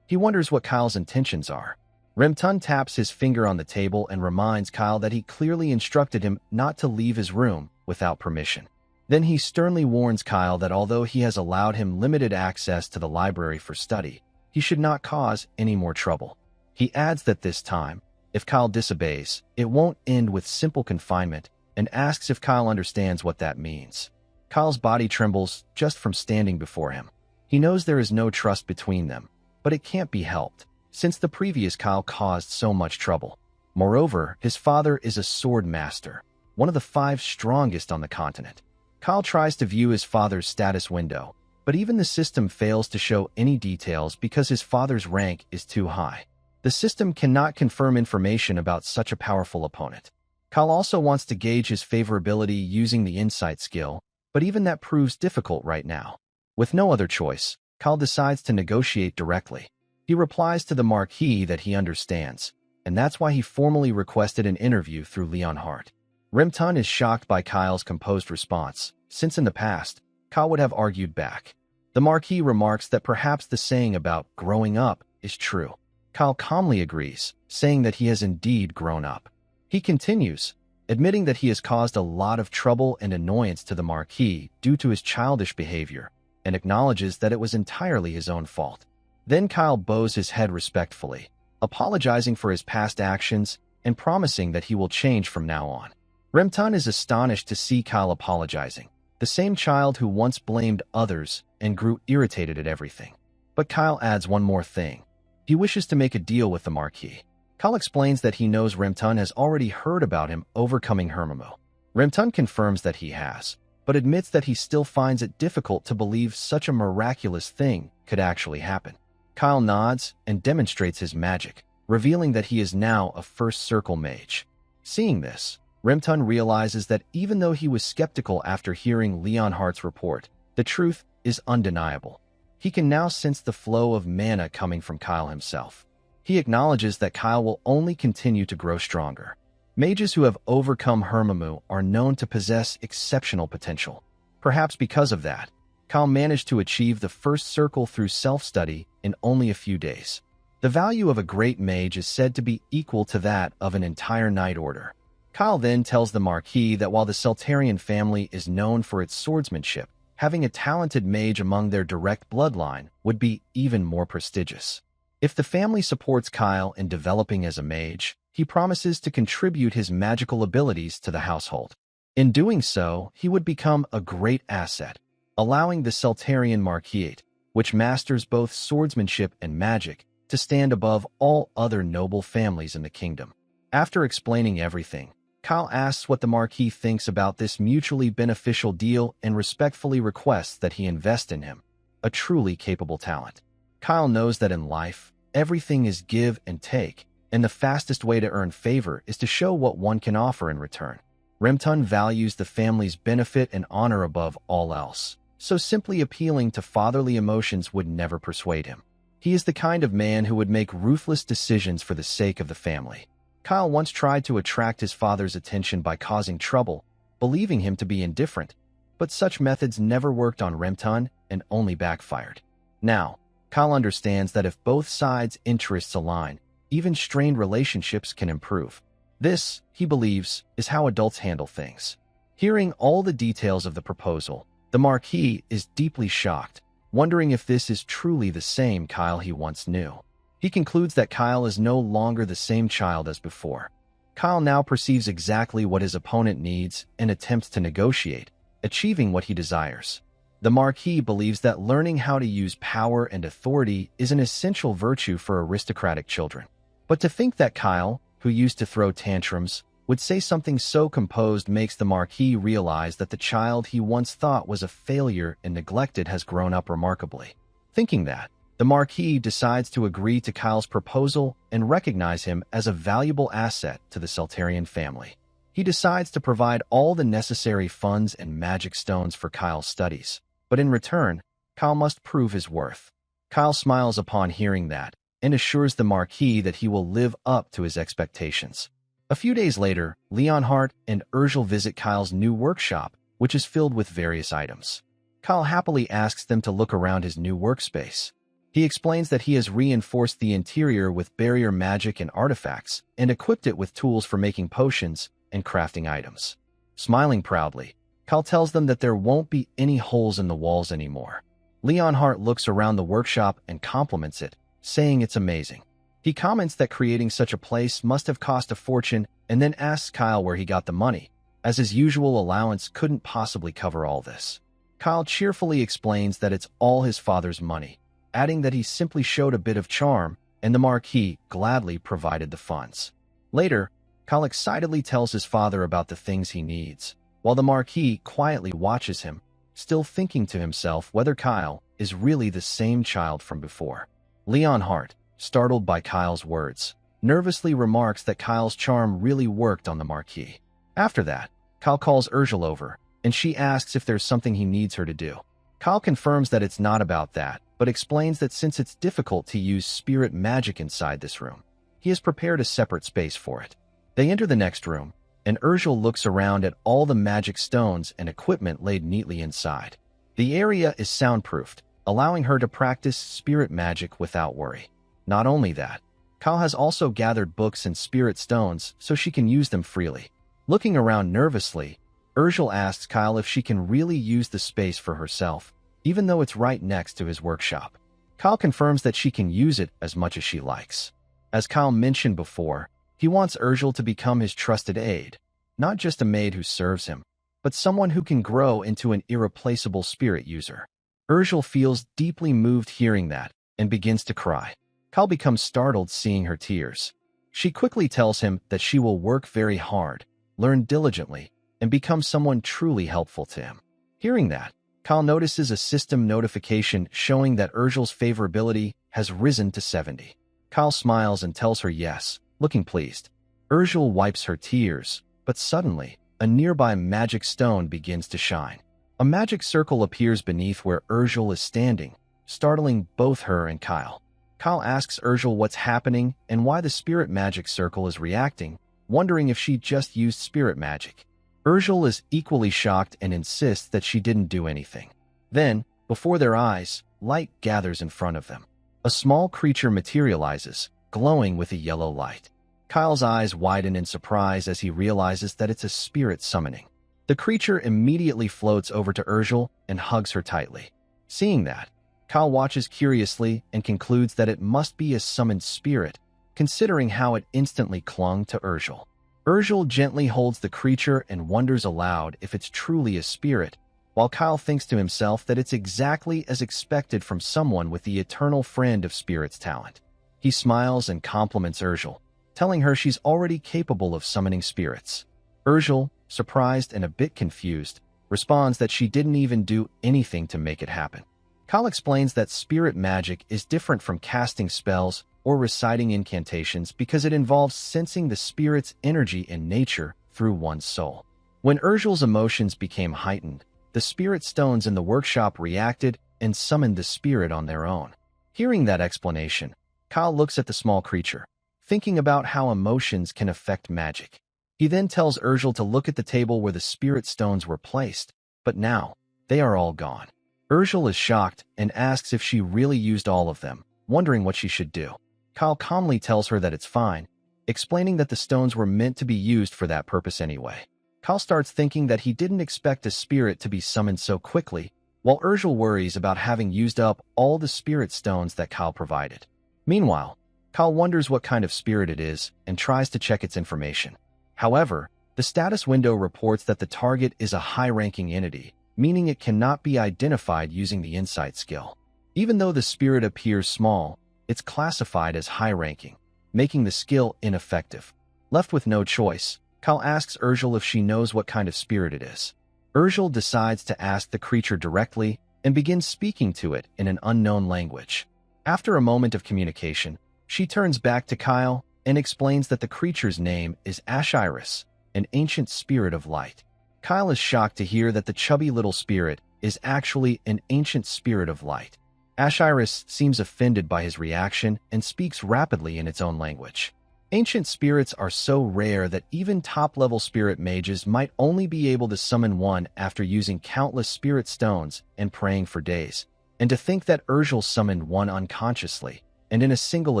He wonders what Kyle's intentions are. Remton taps his finger on the table and reminds Kyle that he clearly instructed him not to leave his room without permission. Then he sternly warns Kyle that although he has allowed him limited access to the library for study, he should not cause any more trouble. He adds that this time, if Kyle disobeys, it won't end with simple confinement, and asks if Kyle understands what that means. Kyle's body trembles just from standing before him. He knows there is no trust between them, but it can't be helped, since the previous Kyle caused so much trouble. Moreover, his father is a sword master, one of the 5 strongest on the continent. Kyle tries to view his father's status window, but even the system fails to show any details because his father's rank is too high. The system cannot confirm information about such a powerful opponent. Kyle also wants to gauge his favorability using the insight skill, but even that proves difficult right now. With no other choice, Kyle decides to negotiate directly. He replies to the Marquis that he understands, and that's why he formally requested an interview through Leon Hart. Remton is shocked by Kyle's composed response, since in the past, Kyle would have argued back. The Marquis remarks that perhaps the saying about growing up is true. Kyle calmly agrees, saying that he has indeed grown up. He continues, admitting that he has caused a lot of trouble and annoyance to the Marquis due to his childish behavior, and acknowledges that it was entirely his own fault. Then Kyle bows his head respectfully, apologizing for his past actions and promising that he will change from now on. Remton is astonished to see Kyle apologizing, the same child who once blamed others and grew irritated at everything. But Kyle adds one more thing. He wishes to make a deal with the Marquis. Kyle explains that he knows Remton has already heard about him overcoming Hermimu. Remton confirms that he has, but admits that he still finds it difficult to believe such a miraculous thing could actually happen. Kyle nods and demonstrates his magic, revealing that he is now a first circle mage. Seeing this, Remton realizes that even though he was skeptical after hearing Leon Hart's report, the truth is undeniable. He can now sense the flow of mana coming from Kyle himself. He acknowledges that Kyle will only continue to grow stronger. Mages who have overcome Hermimu are known to possess exceptional potential. Perhaps because of that, Kyle managed to achieve the first circle through self-study in only a few days. The value of a great mage is said to be equal to that of an entire knight order. Kyle then tells the Marquis that while the Seltarian family is known for its swordsmanship, having a talented mage among their direct bloodline would be even more prestigious. If the family supports Kyle in developing as a mage, he promises to contribute his magical abilities to the household. In doing so, he would become a great asset, allowing the Seltarian Marquis, which masters both swordsmanship and magic, to stand above all other noble families in the kingdom. After explaining everything, Kyle asks what the Marquis thinks about this mutually beneficial deal and respectfully requests that he invest in him, a truly capable talent. Kyle knows that in life, everything is give and take, and the fastest way to earn favor is to show what one can offer in return. Remton values the family's benefit and honor above all else, so simply appealing to fatherly emotions would never persuade him. He is the kind of man who would make ruthless decisions for the sake of the family. Kyle once tried to attract his father's attention by causing trouble, believing him to be indifferent, but such methods never worked on Remton and only backfired. Now, Kyle understands that if both sides' interests align, even strained relationships can improve. This, he believes, is how adults handle things. Hearing all the details of the proposal, the Marquis is deeply shocked, wondering if this is truly the same Kyle he once knew. He concludes that Kyle is no longer the same child as before. Kyle now perceives exactly what his opponent needs and attempts to negotiate, achieving what he desires. The Marquis believes that learning how to use power and authority is an essential virtue for aristocratic children. But to think that Kyle, who used to throw tantrums, would say something so composed makes the Marquis realize that the child he once thought was a failure and neglected has grown up remarkably. Thinking that, the Marquis decides to agree to Kyle's proposal and recognize him as a valuable asset to the Celterian family. He decides to provide all the necessary funds and magic stones for Kyle's studies, but in return, Kyle must prove his worth. Kyle smiles upon hearing that and assures the Marquis that he will live up to his expectations. A few days later, Leonhardt and Urgel visit Kyle's new workshop, which is filled with various items. Kyle happily asks them to look around his new workspace. He explains that he has reinforced the interior with barrier magic and artifacts and equipped it with tools for making potions and crafting items. Smiling proudly, Kyle tells them that there won't be any holes in the walls anymore. Leonhardt looks around the workshop and compliments it, saying it's amazing. He comments that creating such a place must have cost a fortune and then asks Kyle where he got the money, as his usual allowance couldn't possibly cover all this. Kyle cheerfully explains that it's all his father's money, adding that he simply showed a bit of charm, and the Marquis gladly provided the funds. Later, Kyle excitedly tells his father about the things he needs, while the Marquis quietly watches him, still thinking to himself whether Kyle is really the same child from before. Leonhardt, startled by Kyle's words, nervously remarks that Kyle's charm really worked on the Marquis. After that, Kyle calls Urgel over, and she asks if there's something he needs her to do. Kyle confirms that it's not about that, but explains that since it's difficult to use spirit magic inside this room, he has prepared a separate space for it. They enter the next room, and Urgel looks around at all the magic stones and equipment laid neatly inside. The area is soundproofed, allowing her to practice spirit magic without worry. Not only that, Kyle has also gathered books and spirit stones so she can use them freely. Looking around nervously, Urgel asks Kyle if she can really use the space for herself, even though it's right next to his workshop. Kyle confirms that she can use it as much as she likes. As Kyle mentioned before, he wants Urgel to become his trusted aide, not just a maid who serves him, but someone who can grow into an irreplaceable spirit user. Urgel feels deeply moved hearing that and begins to cry. Kyle becomes startled seeing her tears. She quickly tells him that she will work very hard, learn diligently, and become someone truly helpful to him. Hearing that, Kyle notices a system notification showing that Urgel's favorability has risen to 70. Kyle smiles and tells her yes, looking pleased. Urgel wipes her tears, but suddenly, a nearby magic stone begins to shine. A magic circle appears beneath where Urgel is standing, startling both her and Kyle. Kyle asks Urgel what's happening and why the spirit magic circle is reacting, wondering if she just used spirit magic. Urgel is equally shocked and insists that she didn't do anything. Then, before their eyes, light gathers in front of them. A small creature materializes, glowing with a yellow light. Kyle's eyes widen in surprise as he realizes that it's a spirit summoning. The creature immediately floats over to Urgel and hugs her tightly. Seeing that, Kyle watches curiously and concludes that it must be a summoned spirit, considering how it instantly clung to Urgel. Urgel gently holds the creature and wonders aloud if it's truly a spirit, while Kyle thinks to himself that it's exactly as expected from someone with the eternal friend of spirit's talent. He smiles and compliments Urgel, telling her she's already capable of summoning spirits. Urgel, surprised and a bit confused, responds that she didn't even do anything to make it happen. Kyle explains that spirit magic is different from casting spells or reciting incantations because it involves sensing the spirit's energy and nature through one's soul. When Urgel's emotions became heightened, the spirit stones in the workshop reacted and summoned the spirit on their own. Hearing that explanation, Kyle looks at the small creature, thinking about how emotions can affect magic. He then tells Urgel to look at the table where the spirit stones were placed, but now, they are all gone. Urgel is shocked and asks if she really used all of them, wondering what she should do. Kyle calmly tells her that it's fine, explaining that the stones were meant to be used for that purpose anyway. Kyle starts thinking that he didn't expect a spirit to be summoned so quickly, while Urgel worries about having used up all the spirit stones that Kyle provided. Meanwhile, Kyle wonders what kind of spirit it is and tries to check its information. However, the status window reports that the target is a high-ranking entity, meaning it cannot be identified using the insight skill. Even though the spirit appears small, it's classified as high-ranking, making the skill ineffective. Left with no choice, Kyle asks Urgel if she knows what kind of spirit it is. Urgel decides to ask the creature directly and begins speaking to it in an unknown language. After a moment of communication, she turns back to Kyle and explains that the creature's name is Ashiris, an ancient spirit of light. Kyle is shocked to hear that the chubby little spirit is actually an ancient spirit of light. Ashiris seems offended by his reaction and speaks rapidly in its own language. Ancient spirits are so rare that even top-level spirit mages might only be able to summon one after using countless spirit stones and praying for days. And to think that Urgel summoned one unconsciously, and in a single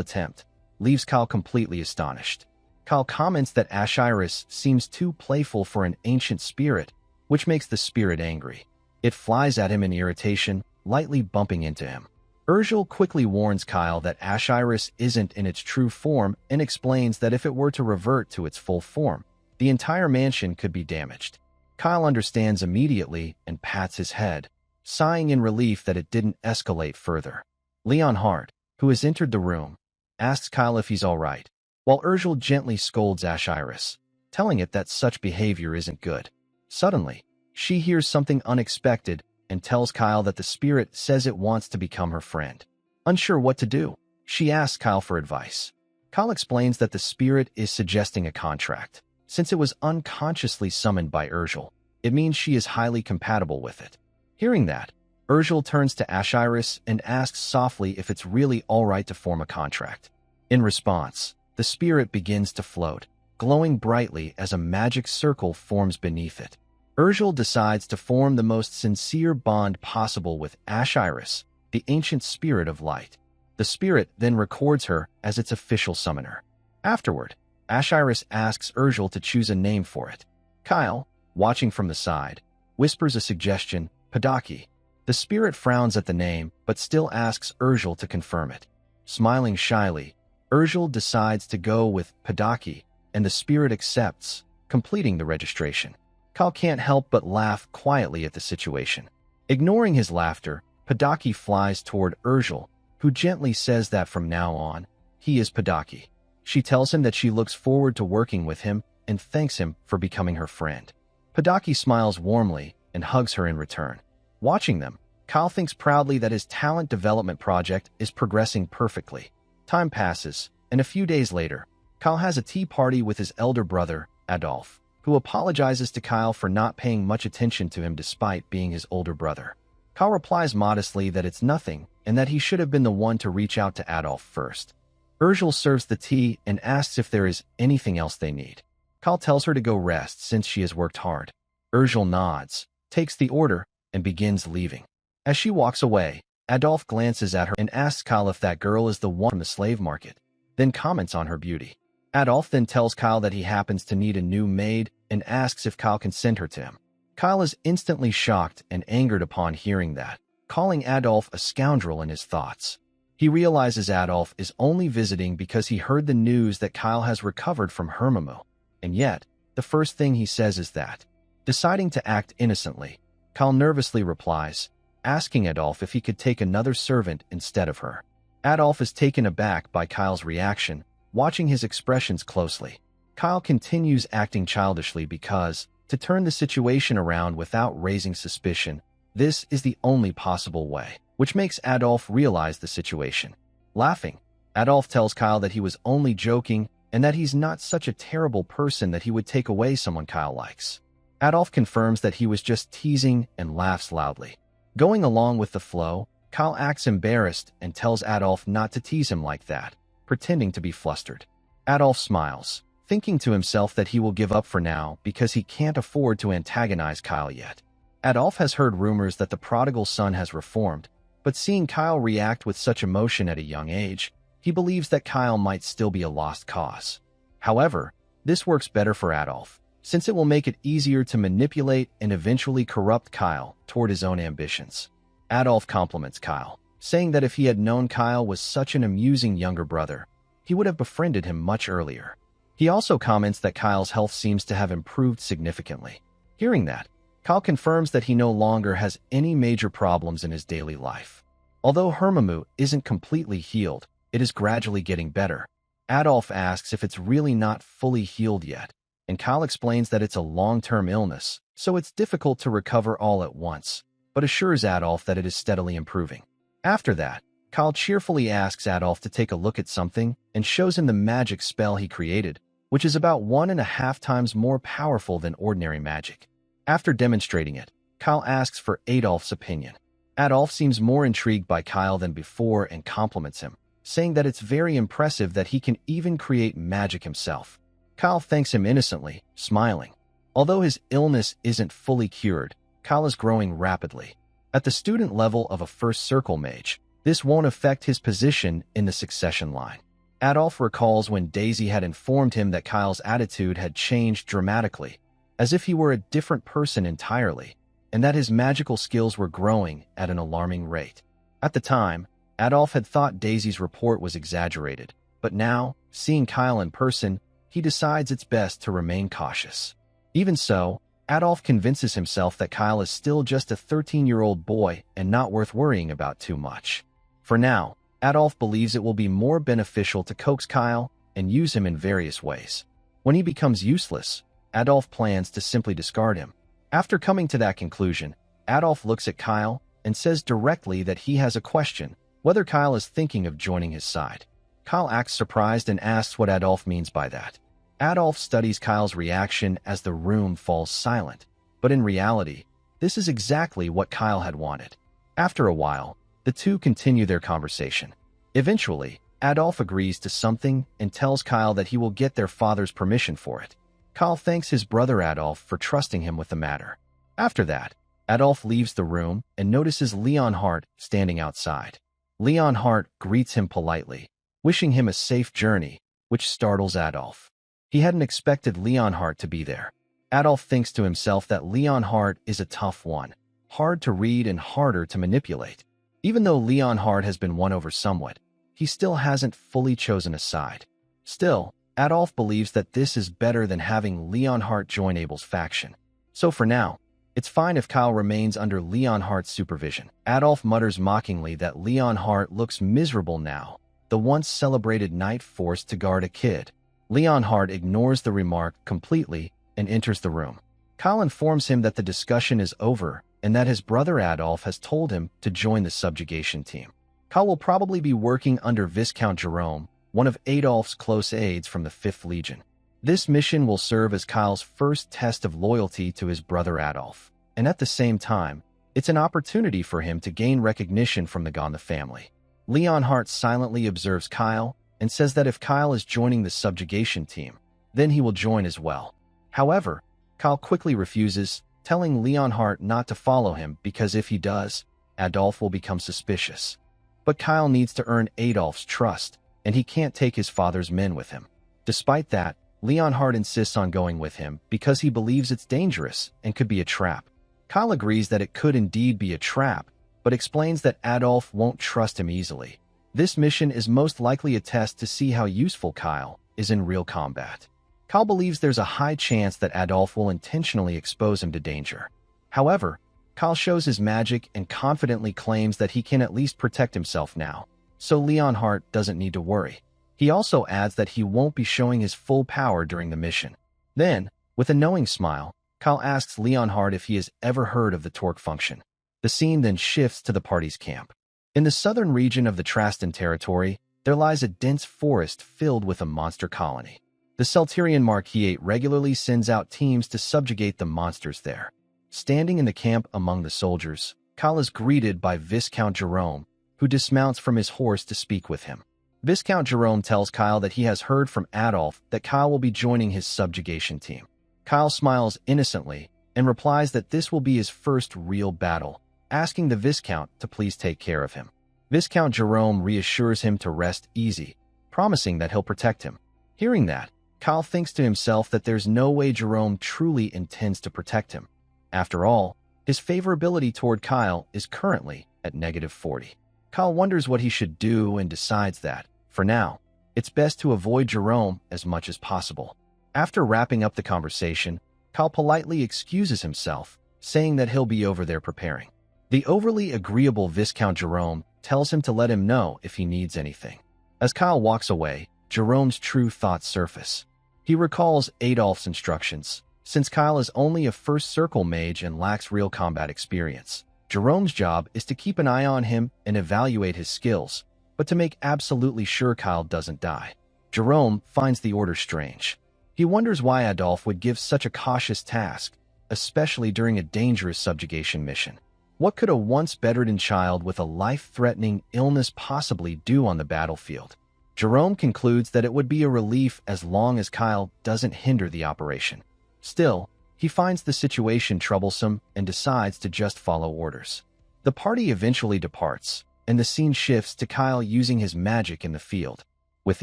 attempt, leaves Kyle completely astonished. Kyle comments that Ashiris seems too playful for an ancient spirit, which makes the spirit angry. It flies at him in irritation, lightly bumping into him. Urgel quickly warns Kyle that Ashiris isn't in its true form and explains that if it were to revert to its full form, the entire mansion could be damaged. Kyle understands immediately and pats his head, sighing in relief that it didn't escalate further. Leon Hart, who has entered the room, asks Kyle if he's all right, while Urgel gently scolds Ashiris, telling it that such behavior isn't good. Suddenly, she hears something unexpected and tells Kyle that the spirit says it wants to become her friend. Unsure what to do, she asks Kyle for advice. Kyle explains that the spirit is suggesting a contract. Since it was unconsciously summoned by Urgel, it means she is highly compatible with it. Hearing that, Urgel turns to Ashiris and asks softly if it's really all right to form a contract. In response, the spirit begins to float, glowing brightly as a magic circle forms beneath it. Urgel decides to form the most sincere bond possible with Ashiris, the ancient spirit of light. The spirit then records her as its official summoner. Afterward, Ashiris asks Urgel to choose a name for it. Kyle, watching from the side, whispers a suggestion, Padaki. The spirit frowns at the name, but still asks Urgel to confirm it. Smiling shyly, Urgel decides to go with Padaki, and the spirit accepts, completing the registration. Kyle can't help but laugh quietly at the situation. Ignoring his laughter, Padaki flies toward Urgel, who gently says that from now on, he is Padaki. She tells him that she looks forward to working with him and thanks him for becoming her friend. Padaki smiles warmly and hugs her in return. Watching them, Kyle thinks proudly that his talent development project is progressing perfectly. Time passes, and a few days later, Kyle has a tea party with his elder brother, Adolf, who apologizes to Kyle for not paying much attention to him despite being his older brother. Kyle replies modestly that it's nothing and that he should have been the one to reach out to Adolf first. Urgel serves the tea and asks if there is anything else they need. Kyle tells her to go rest since she has worked hard. Urgel nods, takes the order, and begins leaving. As she walks away, Adolf glances at her and asks Kyle if that girl is the one from the slave market, then comments on her beauty. Adolf then tells Kyle that he happens to need a new maid and asks if Kyle can send her to him. Kyle is instantly shocked and angered upon hearing that, calling Adolf a scoundrel in his thoughts. He realizes Adolf is only visiting because he heard the news that Kyle has recovered from Hermamo, and yet, the first thing he says is that. Deciding to act innocently, Kyle nervously replies, asking Adolf if he could take another servant instead of her. Adolf is taken aback by Kyle's reaction, watching his expressions closely. Kyle continues acting childishly because, to turn the situation around without raising suspicion, this is the only possible way, which makes Adolf realize the situation. Laughing, Adolf tells Kyle that he was only joking and that he's not such a terrible person that he would take away someone Kyle likes. Adolf confirms that he was just teasing and laughs loudly. Going along with the flow, Kyle acts embarrassed and tells Adolf not to tease him like that, pretending to be flustered. Adolf smiles, thinking to himself that he will give up for now because he can't afford to antagonize Kyle yet. Adolf has heard rumors that the prodigal son has reformed, but seeing Kyle react with such emotion at a young age, he believes that Kyle might still be a lost cause. However, this works better for Adolf, since it will make it easier to manipulate and eventually corrupt Kyle toward his own ambitions. Adolf compliments Kyle, saying that if he had known Kyle was such an amusing younger brother, he would have befriended him much earlier. He also comments that Kyle's health seems to have improved significantly. Hearing that, Kyle confirms that he no longer has any major problems in his daily life. Although Hermamu isn't completely healed, it is gradually getting better. Adolf asks if it's really not fully healed yet, and Kyle explains that it's a long-term illness, so it's difficult to recover all at once, but assures Adolf that it is steadily improving. After that, Kyle cheerfully asks Adolf to take a look at something and shows him the magic spell he created, which is about 1.5 times more powerful than ordinary magic. After demonstrating it, Kyle asks for Adolf's opinion. Adolf seems more intrigued by Kyle than before and compliments him, saying that it's very impressive that he can even create magic himself. Kyle thanks him innocently, smiling. Although his illness isn't fully cured, Kyle is growing rapidly. At the student level of a first circle mage, this won't affect his position in the succession line. Adolf recalls when Daisy had informed him that Kyle's attitude had changed dramatically, as if he were a different person entirely, and that his magical skills were growing at an alarming rate. At the time, Adolf had thought Daisy's report was exaggerated, but now, seeing Kyle in person, he decides it's best to remain cautious. Even so, Adolf convinces himself that Kyle is still just a 13-year-old boy and not worth worrying about too much. For now, Adolf believes it will be more beneficial to coax Kyle and use him in various ways. When he becomes useless, Adolf plans to simply discard him. After coming to that conclusion, Adolf looks at Kyle and says directly that he has a question, whether Kyle is thinking of joining his side. Kyle acts surprised and asks what Adolf means by that. Adolf studies Kyle's reaction as the room falls silent, but in reality, this is exactly what Kyle had wanted. After a while, the two continue their conversation. Eventually, Adolf agrees to something and tells Kyle that he will get their father's permission for it. Kyle thanks his brother Adolf for trusting him with the matter. After that, Adolf leaves the room and notices Leonhardt standing outside. Leonhardt greets him politely, wishing him a safe journey, which startles Adolf. He hadn't expected Leonhardt to be there. Adolf thinks to himself that Leonhardt is a tough one, hard to read and harder to manipulate. Even though Leonhardt has been won over somewhat, he still hasn't fully chosen a side. Still, Adolf believes that this is better than having Leonhardt join Abel's faction. So for now, it's fine if Kyle remains under Leonhardt's supervision. Adolf mutters mockingly that Leonhardt looks miserable now, the once celebrated knight forced to guard a kid. Leonhardt ignores the remark completely and enters the room. Kyle informs him that the discussion is over and that his brother Adolf has told him to join the subjugation team. Kyle will probably be working under Viscount Jerome, one of Adolf's close aides from the 5th Legion. This mission will serve as Kyle's first test of loyalty to his brother Adolf, and at the same time, it's an opportunity for him to gain recognition from the Gonda family. Leonhardt silently observes Kyle and says that if Kyle is joining the subjugation team, then he will join as well. However, Kyle quickly refuses, telling Leonhardt not to follow him because if he does, Adolf will become suspicious. But Kyle needs to earn Adolf's trust, and he can't take his father's men with him. Despite that, Leonhardt insists on going with him because he believes it's dangerous and could be a trap. Kyle agrees that it could indeed be a trap, but explains that Adolf won't trust him easily. This mission is most likely a test to see how useful Kyle is in real combat. Kyle believes there's a high chance that Adolf will intentionally expose him to danger. However, Kyle shows his magic and confidently claims that he can at least protect himself now, so Leonhardt doesn't need to worry. He also adds that he won't be showing his full power during the mission. Then, with a knowing smile, Kyle asks Leonhardt if he has ever heard of the torque function. The scene then shifts to the party's camp. In the southern region of the Traston territory, there lies a dense forest filled with a monster colony. The Celterian Marquis regularly sends out teams to subjugate the monsters there. Standing in the camp among the soldiers, Kyle is greeted by Viscount Jerome, who dismounts from his horse to speak with him. Viscount Jerome tells Kyle that he has heard from Adolf that Kyle will be joining his subjugation team. Kyle smiles innocently and replies that this will be his first real battle, asking the Viscount to please take care of him. Viscount Jerome reassures him to rest easy, promising that he'll protect him. Hearing that, Kyle thinks to himself that there's no way Jerome truly intends to protect him. After all, his favorability toward Kyle is currently at -40. Kyle wonders what he should do and decides that, for now, it's best to avoid Jerome as much as possible. After wrapping up the conversation, Kyle politely excuses himself, saying that he'll be over there preparing. The overly agreeable Viscount Jerome tells him to let him know if he needs anything. As Kyle walks away, Jerome's true thoughts surface. He recalls Adolph's instructions. Since Kyle is only a first circle mage and lacks real combat experience, Jerome's job is to keep an eye on him and evaluate his skills, but to make absolutely sure Kyle doesn't die. Jerome finds the order strange. He wonders why Adolph would give such a cautious task, especially during a dangerous subjugation mission. What could a once bedridden child with a life-threatening illness possibly do on the battlefield? Jerome concludes that it would be a relief as long as Kyle doesn't hinder the operation. Still, he finds the situation troublesome and decides to just follow orders. The party eventually departs, and the scene shifts to Kyle using his magic in the field. With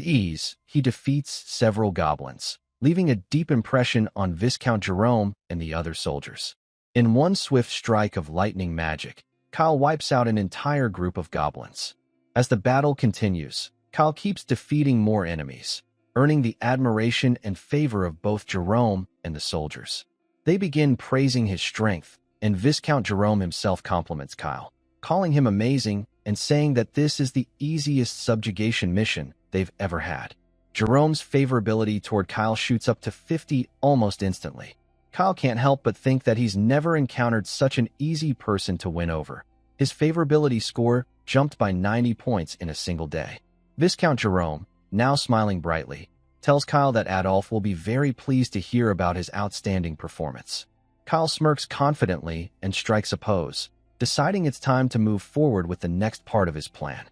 ease, he defeats several goblins, leaving a deep impression on Viscount Jerome and the other soldiers. In one swift strike of lightning magic, Kyle wipes out an entire group of goblins. As the battle continues, Kyle keeps defeating more enemies, earning the admiration and favor of both Jerome and the soldiers. They begin praising his strength, and Viscount Jerome himself compliments Kyle, calling him amazing and saying that this is the easiest subjugation mission they've ever had. Jerome's favorability toward Kyle shoots up to 50 almost instantly. Kyle can't help but think that he's never encountered such an easy person to win over. His favorability score jumped by 90 points in a single day. Viscount Jerome, now smiling brightly, tells Kyle that Adolph will be very pleased to hear about his outstanding performance. Kyle smirks confidently and strikes a pose, deciding it's time to move forward with the next part of his plan.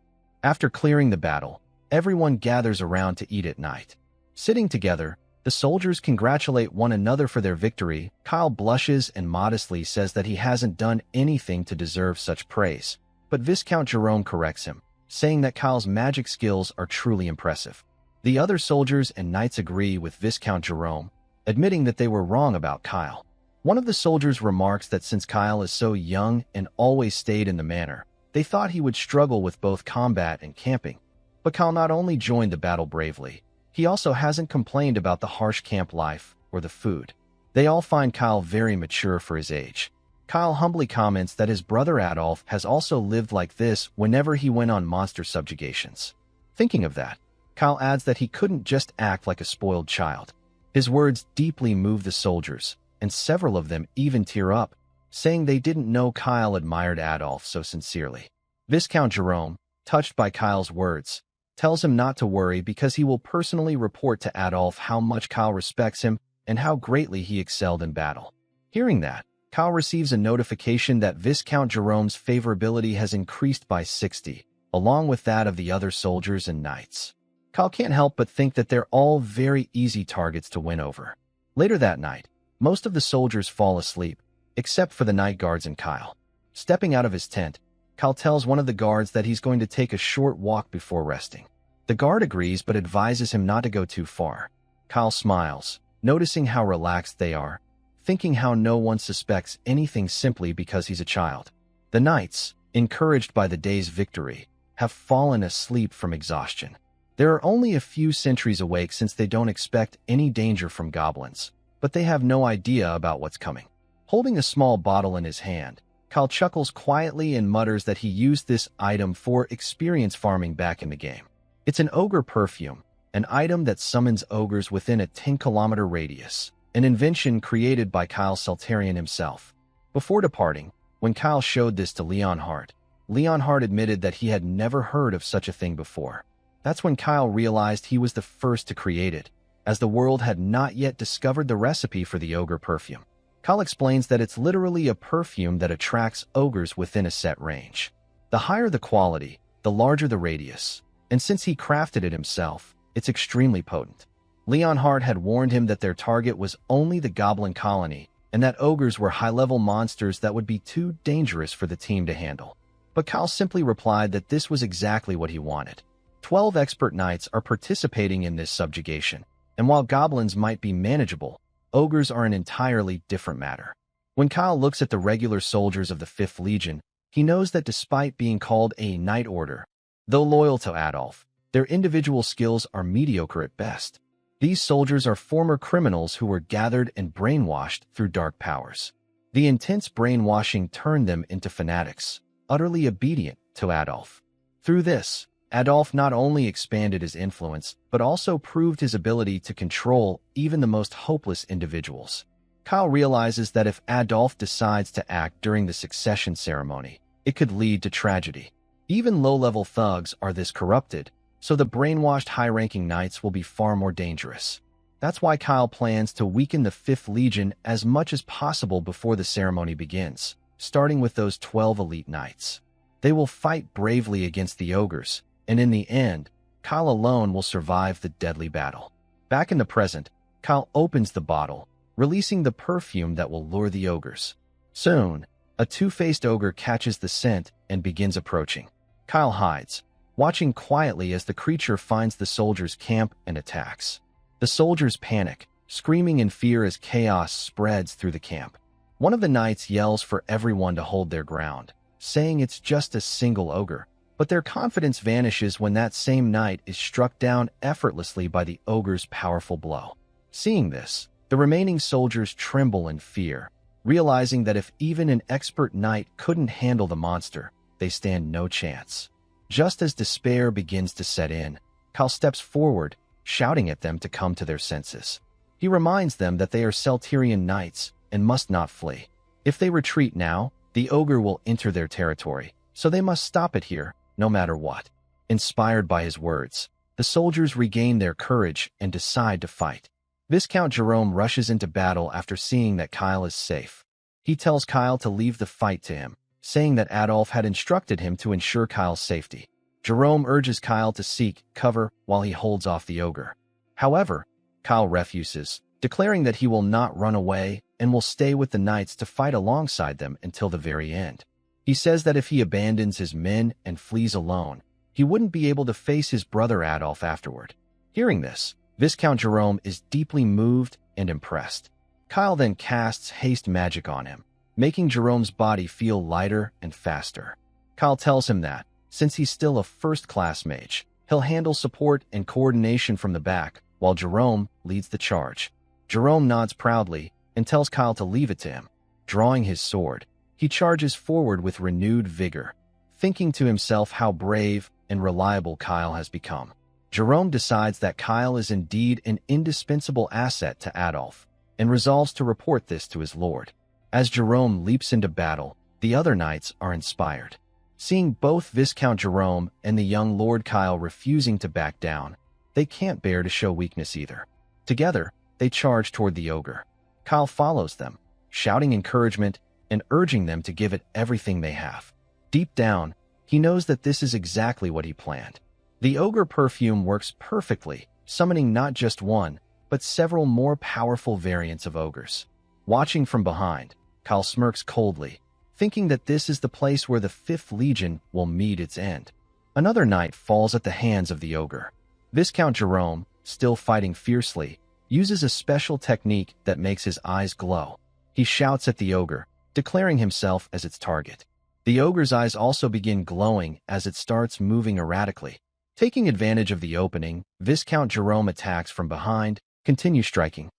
After clearing the battle, everyone gathers around to eat at night. Sitting together, the soldiers congratulate one another for their victory. Kyle blushes and modestly says that he hasn't done anything to deserve such praise, but Viscount Jerome corrects him, saying that Kyle's magic skills are truly impressive. The other soldiers and knights agree with Viscount Jerome, admitting that they were wrong about Kyle. One of the soldiers remarks that since Kyle is so young and always stayed in the manor, they thought he would struggle with both combat and camping. But Kyle not only joined the battle bravely, he also hasn't complained about the harsh camp life or the food. They all find Kyle very mature for his age. Kyle humbly comments that his brother Adolph has also lived like this whenever he went on monster subjugations. Thinking of that, Kyle adds that he couldn't just act like a spoiled child. His words deeply move the soldiers, and several of them even tear up, saying they didn't know Kyle admired Adolph so sincerely. Viscount Jerome, touched by Kyle's words, tells him not to worry because he will personally report to Adolph how much Kyle respects him and how greatly he excelled in battle. Hearing that, Kyle receives a notification that Viscount Jerome's favorability has increased by 60, along with that of the other soldiers and knights. Kyle can't help but think that they're all very easy targets to win over. Later that night, most of the soldiers fall asleep, except for the night guards and Kyle. Stepping out of his tent, Kyle tells one of the guards that he's going to take a short walk before resting. The guard agrees but advises him not to go too far. Kyle smiles, noticing how relaxed they are, thinking how no one suspects anything simply because he's a child. The knights, encouraged by the day's victory, have fallen asleep from exhaustion. There are only a few sentries awake since they don't expect any danger from goblins, but they have no idea about what's coming. Holding a small bottle in his hand, Kyle chuckles quietly and mutters that he used this item for experience farming back in the game. It's an ogre perfume, an item that summons ogres within a 10-kilometer radius, an invention created by Kyle Saltarian himself. Before departing, when Kyle showed this to Leonhard admitted that he had never heard of such a thing before. That's when Kyle realized he was the first to create it, as the world had not yet discovered the recipe for the ogre perfume. Kyle explains that it's literally a perfume that attracts ogres within a set range. The higher the quality, the larger the radius, and since he crafted it himself, it's extremely potent. Leonhard had warned him that their target was only the goblin colony, and that ogres were high-level monsters that would be too dangerous for the team to handle. But Kyle simply replied that this was exactly what he wanted. 12 expert knights are participating in this subjugation, and while goblins might be manageable, ogres are an entirely different matter. When Kyle looks at the regular soldiers of the 5th Legion, He knows that despite being called a Knight Order, though loyal to Adolf, their individual skills are mediocre at best. These soldiers are former criminals who were gathered and brainwashed through dark powers. The intense brainwashing turned them into fanatics, utterly obedient to Adolf. Through this, Adolf not only expanded his influence, but also proved his ability to control even the most hopeless individuals. Kyle realizes that if Adolf decides to act during the succession ceremony, it could lead to tragedy. Even low-level thugs are this corrupted, so the brainwashed high-ranking knights will be far more dangerous. That's why Kyle plans to weaken the 5th Legion as much as possible before the ceremony begins, starting with those 12 elite knights. They will fight bravely against the ogres, and in the end, Kyle alone will survive the deadly battle. Back in the present, Kyle opens the bottle, releasing the perfume that will lure the ogres. Soon, a two-faced ogre catches the scent and begins approaching. Kyle hides, watching quietly as the creature finds the soldiers' camp and attacks. The soldiers panic, screaming in fear as chaos spreads through the camp. One of the knights yells for everyone to hold their ground, saying it's just a single ogre, but their confidence vanishes when that same knight is struck down effortlessly by the ogre's powerful blow. Seeing this, the remaining soldiers tremble in fear, realizing that if even an expert knight couldn't handle the monster, they stand no chance. Just as despair begins to set in, Kyle steps forward, shouting at them to come to their senses. He reminds them that they are Celterian knights and must not flee. If they retreat now, the ogre will enter their territory, so they must stop it here, no matter what. Inspired by his words, the soldiers regain their courage and decide to fight. Viscount Jerome rushes into battle after seeing that Kyle is safe. He tells Kyle to leave the fight to him, saying that Adolf had instructed him to ensure Kyle's safety. Jerome urges Kyle to seek cover while he holds off the ogre. However, Kyle refuses, declaring that he will not run away and will stay with the knights to fight alongside them until the very end. He says that if he abandons his men and flees alone, he wouldn't be able to face his brother Adolf afterward. Hearing this, Viscount Jerome is deeply moved and impressed. Kyle then casts haste magic on him, making Jerome's body feel lighter and faster. Kyle tells him that, since he's still a first-class mage, he'll handle support and coordination from the back, while Jerome leads the charge. Jerome nods proudly and tells Kyle to leave it to him. Drawing his sword, he charges forward with renewed vigor, thinking to himself how brave and reliable Kyle has become. Jerome decides that Kyle is indeed an indispensable asset to Adolf, and resolves to report this to his lord. As Jerome leaps into battle, the other knights are inspired. Seeing both Viscount Jerome and the young Lord Kyle refusing to back down, they can't bear to show weakness either. Together, they charge toward the ogre. Kyle follows them, shouting encouragement and urging them to give it everything they have. Deep down, he knows that this is exactly what he planned. The ogre perfume works perfectly, summoning not just one, but several more powerful variants of ogres. Watching from behind, Kyle smirks coldly, thinking that this is the place where the 5th Legion will meet its end. Another knight falls at the hands of the ogre. Viscount Jerome, still fighting fiercely, uses a special technique that makes his eyes glow. He shouts at the ogre, declaring himself as its target. The ogre's eyes also begin glowing as it starts moving erratically. Taking advantage of the opening, Viscount Jerome attacks from behind, continues striking.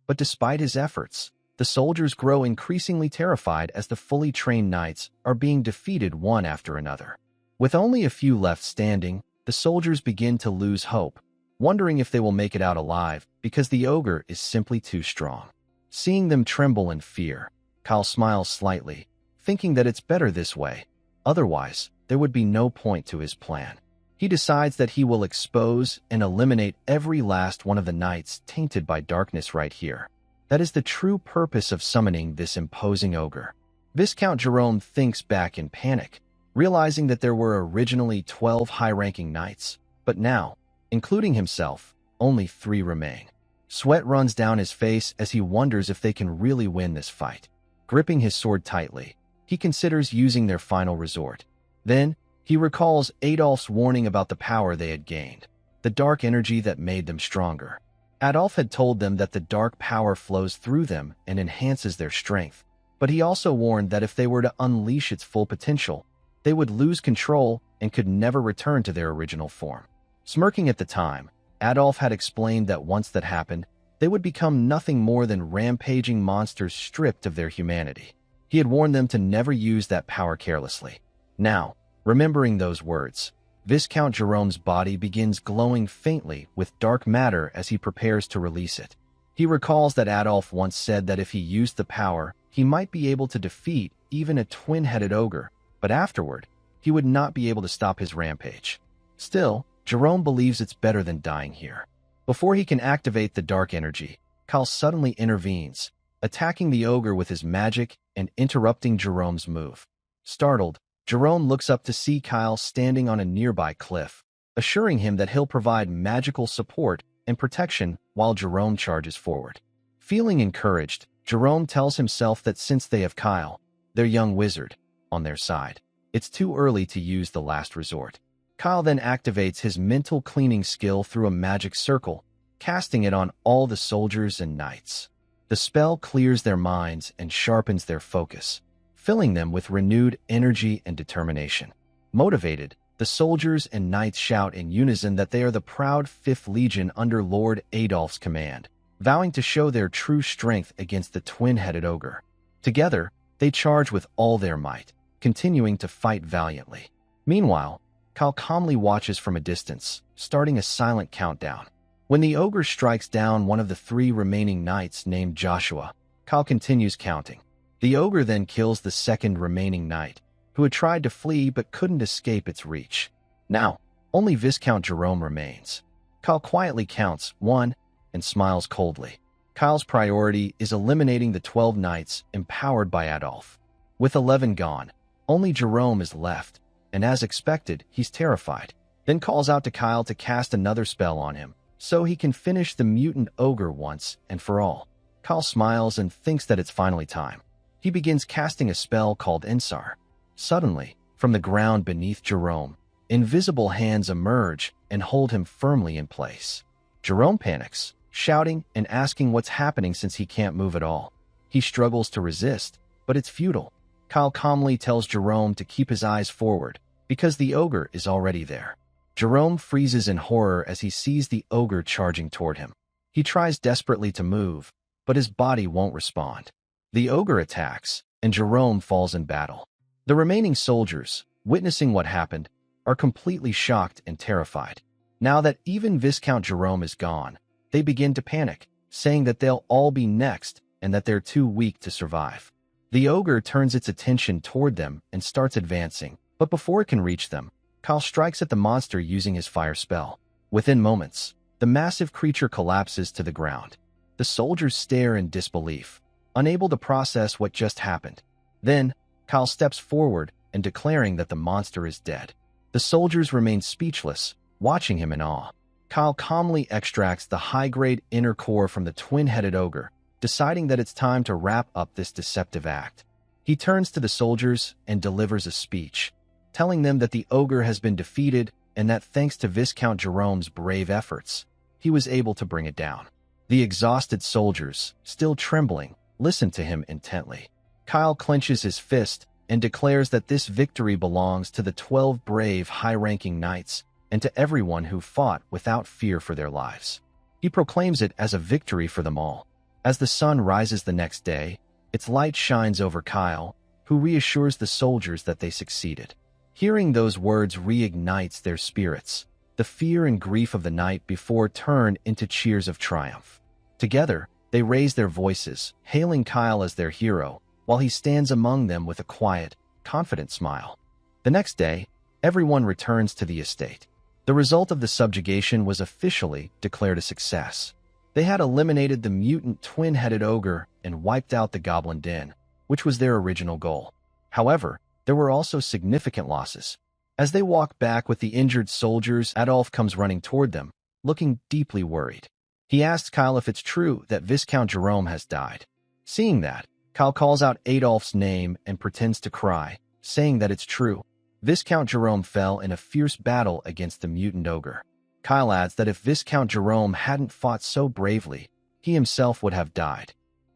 But despite his efforts, the soldiers grow increasingly terrified as the fully trained knights are being defeated one after another. With only a few left standing, the soldiers begin to lose hope, wondering if they will make it out alive because the ogre is simply too strong. Seeing them tremble in fear, Kyle smiles slightly, thinking that it's better this way. Otherwise, there would be no point to his plan. He decides that he will expose and eliminate every last one of the knights tainted by darkness right here. That is the true purpose of summoning this imposing ogre. Viscount Jerome thinks back in panic, realizing that there were originally 12 high-ranking knights, but now, including himself, only 3 remain. Sweat runs down his face as he wonders if they can really win this fight. Gripping his sword tightly, he considers using their final resort. Then, he recalls Adolf's warning about the power they had gained, the dark energy that made them stronger. Adolf had told them that the dark power flows through them and enhances their strength, but he also warned that if they were to unleash its full potential, they would lose control and could never return to their original form. Smirking at the time, Adolf had explained that once that happened, they would become nothing more than rampaging monsters stripped of their humanity. He had warned them to never use that power carelessly. Now, remembering those words, Viscount Jerome's body begins glowing faintly with dark matter as he prepares to release it. He recalls that Adolf once said that if he used the power, he might be able to defeat even a twin-headed ogre, but afterward, he would not be able to stop his rampage. Still, Jerome believes it's better than dying here. Before he can activate the dark energy, Kyle suddenly intervenes, attacking the ogre with his magic and interrupting Jerome's move. Startled, Jerome looks up to see Kyle standing on a nearby cliff, assuring him that he'll provide magical support and protection while Jerome charges forward. Feeling encouraged, Jerome tells himself that since they have Kyle, their young wizard, on their side, it's too early to use the last resort. Kyle then activates his mental cleaning skill through a magic circle, casting it on all the soldiers and knights. The spell clears their minds and sharpens their focus, filling them with renewed energy and determination. Motivated, the soldiers and knights shout in unison that they are the proud 5th Legion under Lord Adolf's command, vowing to show their true strength against the twin-headed ogre. Together, they charge with all their might, continuing to fight valiantly. Meanwhile, Kyle calmly watches from a distance, starting a silent countdown. When the ogre strikes down one of the 3 remaining knights named Joshua, Kyle continues counting. The ogre then kills the 2nd remaining knight, who had tried to flee but couldn't escape its reach. Now, only Viscount Jerome remains. Kyle quietly counts 1 and smiles coldly. Kyle's priority is eliminating the 12 knights empowered by Adolf. With 11 gone, only Jerome is left, and as expected, he's terrified. Then calls out to Kyle to cast another spell on him, so he can finish the mutant ogre once and for all. Kyle smiles and thinks that it's finally time. He begins casting a spell called Ensar. Suddenly, from the ground beneath Jerome, invisible hands emerge and hold him firmly in place. Jerome panics, shouting and asking what's happening since he can't move at all. He struggles to resist, but it's futile. Kyle calmly tells Jerome to keep his eyes forward, because the ogre is already there. Jerome freezes in horror as he sees the ogre charging toward him. He tries desperately to move, but his body won't respond. The ogre attacks, and Jerome falls in battle. The remaining soldiers, witnessing what happened, are completely shocked and terrified. Now that even Viscount Jerome is gone, they begin to panic, saying that they'll all be next and that they're too weak to survive. The ogre turns its attention toward them and starts advancing, but before it can reach them, Kyle strikes at the monster using his fire spell. Within moments, the massive creature collapses to the ground. The soldiers stare in disbelief, unable to process what just happened. Then, Kyle steps forward and declaring that the monster is dead. The soldiers remain speechless, watching him in awe. Kyle calmly extracts the high-grade inner core from the twin-headed ogre, deciding that it's time to wrap up this deceptive act. He turns to the soldiers and delivers a speech, telling them that the ogre has been defeated and that thanks to Viscount Jerome's brave efforts, he was able to bring it down. The exhausted soldiers, still trembling, listen to him intently. Kyle clenches his fist and declares that this victory belongs to the 12 brave high-ranking knights and to everyone who fought without fear for their lives. He proclaims it as a victory for them all. As the sun rises the next day, its light shines over Kyle, who reassures the soldiers that they succeeded. Hearing those words reignites their spirits. The fear and grief of the night before turn into cheers of triumph. Together, they raise their voices, hailing Kyle as their hero, while he stands among them with a quiet, confident smile. The next day, everyone returns to the estate. The result of the subjugation was officially declared a success. They had eliminated the mutant twin-headed ogre and wiped out the goblin den, which was their original goal. However, there were also significant losses. As they walk back with the injured soldiers, Adolf comes running toward them, looking deeply worried. He asks Kyle if it's true that Viscount Jerome has died. Seeing that, Kyle calls out Adolf's name and pretends to cry, saying that it's true. Viscount Jerome fell in a fierce battle against the mutant ogre. Kyle adds that if Viscount Jerome hadn't fought so bravely, he himself would have died.